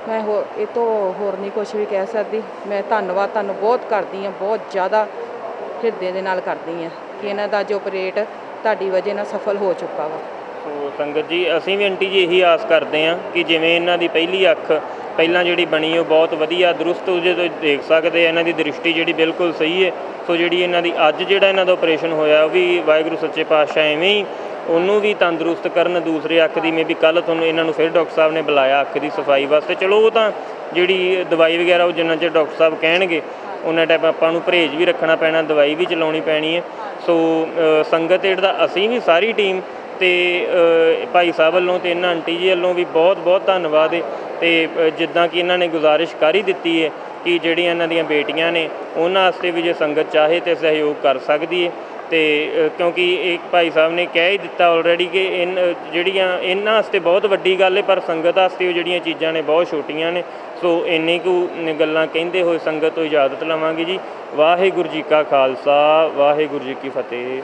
ਮੈਂ ਇਹ ਤੋਂ ਹੋਰ ਨਹੀਂ ਕੁਝ ਵੀ ਕਹਿ ਸਕਦੀ। ਮੈਂ ਧੰਨਵਾਦ ਤੁਹਾਨੂੰ ਬਹੁਤ ਕਰਦੀ ਹਾਂ, ਬਹੁਤ ਜ਼ਿਆਦਾ ਹਿਰਦੇ ਦੇ ਨਾਲ ਕਰਦੀ ਹਾਂ ਕਿ ਇਹਨਾਂ ਦਾ ਜੋ ਆਪਰੇਟ ਤੁਹਾਡੀ ਵਜ੍ਹਾ ਨਾਲ ਸਫਲ ਹੋ ਚੁੱਕਾ ਵਾ। ਸੋ ਸੰਗਤ ਜੀ, ਅਸੀਂ ਵੀ ਆਂਟੀ ਜੀ ਇਹੀ ਆਸ ਕਰਦੇ ਹਾਂ ਕਿ ਜਿਵੇਂ ਇਹਨਾਂ ਦੀ ਪਹਿਲੀ ਅੱਖ ਪਹਿਲਾਂ ਜਿਹੜੀ ਬਣੀ ਉਹ ਬਹੁਤ ਵਧੀਆ ਦਰੁਸਤ, ਉਹਦੇ ਤੋਂ ਦੇਖ ਸਕਦੇ ਆ, ਇਹਨਾਂ ਦੀ ਦ੍ਰਿਸ਼ਟੀ ਜਿਹੜੀ ਬਿਲਕੁਲ ਸਹੀ ਹੈ। ਸੋ ਜਿਹੜੀ ਇਹਨਾਂ ਦੀ ਅੱਜ ਜਿਹੜਾ ਇਹਨਾਂ ਦਾ ਆਪਰੇਸ਼ਨ ਹੋਇਆ, ਉਹ ਵੀ ਵਾਹਿਗੁਰੂ ਸੱਚੇ ਪਾਤਸ਼ਾਹ ਐਵੇਂ ਹੀ ਉਹਨੂੰ ਵੀ ਤੰਦਰੁਸਤ ਕਰਨ। ਦੂਸਰੇ ਅੱਖ ਦੀ ਮੇ ਵੀ ਕੱਲ੍ਹ ਤੁਹਾਨੂੰ ਇਹਨਾਂ ਨੂੰ ਫਿਰ ਡਾਕਟਰ ਸਾਹਿਬ ਨੇ ਬੁਲਾਇਆ ਅੱਖ ਦੀ ਸਫਾਈ ਵਾਸਤੇ। ਚਲੋ ਉਹ ਤਾਂ ਜਿਹੜੀ ਦਵਾਈ ਵਗੈਰਾ ਉਹ ਜਿੰਨਾ ਚਿਰ ਡਾਕਟਰ ਸਾਹਿਬ ਕਹਿਣਗੇ ਉਹਨਾਂ ਟਾਈਮ ਆਪਾਂ ਨੂੰ ਪਰਹੇਜ਼ ਵੀ ਰੱਖਣਾ ਪੈਣਾ, ਦਵਾਈ ਵੀ ਚਲਾਉਣੀ ਪੈਣੀ ਹੈ। ਸੋ ਸੰਗਤ ਏਡ ਦਾ ਅਸੀਂ ਵੀ ਸਾਰੀ ਟੀਮ ਅਤੇ ਭਾਈ ਸਾਹਿਬ ਵੱਲੋਂ ਅਤੇ ਇਹਨਾਂ ਆਂਟੀ ਜੀ ਵੱਲੋਂ ਵੀ ਬਹੁਤ ਬਹੁਤ ਧੰਨਵਾਦ ਹੈ। ਅਤੇ ਜਿੱਦਾਂ ਕਿ ਇਹਨਾਂ ਨੇ ਗੁਜ਼ਾਰਿਸ਼ ਕਰ ਹੀ ਦਿੱਤੀ ਹੈ ਕਿ ਜਿਹੜੀਆਂ ਇਹਨਾਂ ਦੀਆਂ ਬੇਟੀਆਂ ਨੇ ਉਹਨਾਂ ਵਾਸਤੇ ਵੀ ਜੇ ਸੰਗਤ ਚਾਹੇ ਤਾਂ ਸਹਿਯੋਗ ਕਰ ਸਕਦੀ ਹੈ। ਅਤੇ ਕਿਉਂਕਿ ਇਹ ਭਾਈ ਸਾਹਿਬ ਨੇ ਕਹਿ ਹੀ ਦਿੱਤਾ ਆਲਰੇਡੀ ਕਿ ਜਿਹੜੀਆਂ ਇਹਨਾਂ ਵਾਸਤੇ ਬਹੁਤ ਵੱਡੀ ਗੱਲ ਹੈ, ਪਰ ਸੰਗਤ ਵਾਸਤੇ ਉਹ ਜਿਹੜੀਆਂ ਚੀਜ਼ਾਂ ਨੇ ਬਹੁਤ ਛੋਟੀਆਂ ਨੇ। ਸੋ ਇੰਨੀ ਕੁ ਗੱਲਾਂ ਕਹਿੰਦੇ ਹੋਏ ਸੰਗਤ ਤੋਂ ਇਜਾਜ਼ਤ ਲਵਾਂਗੇ ਜੀ। ਵਾਹਿਗੁਰੂ ਜੀ ਕਾ ਖਾਲਸਾ, ਵਾਹਿਗੁਰੂ ਜੀ ਕੀ ਫਤਿਹ।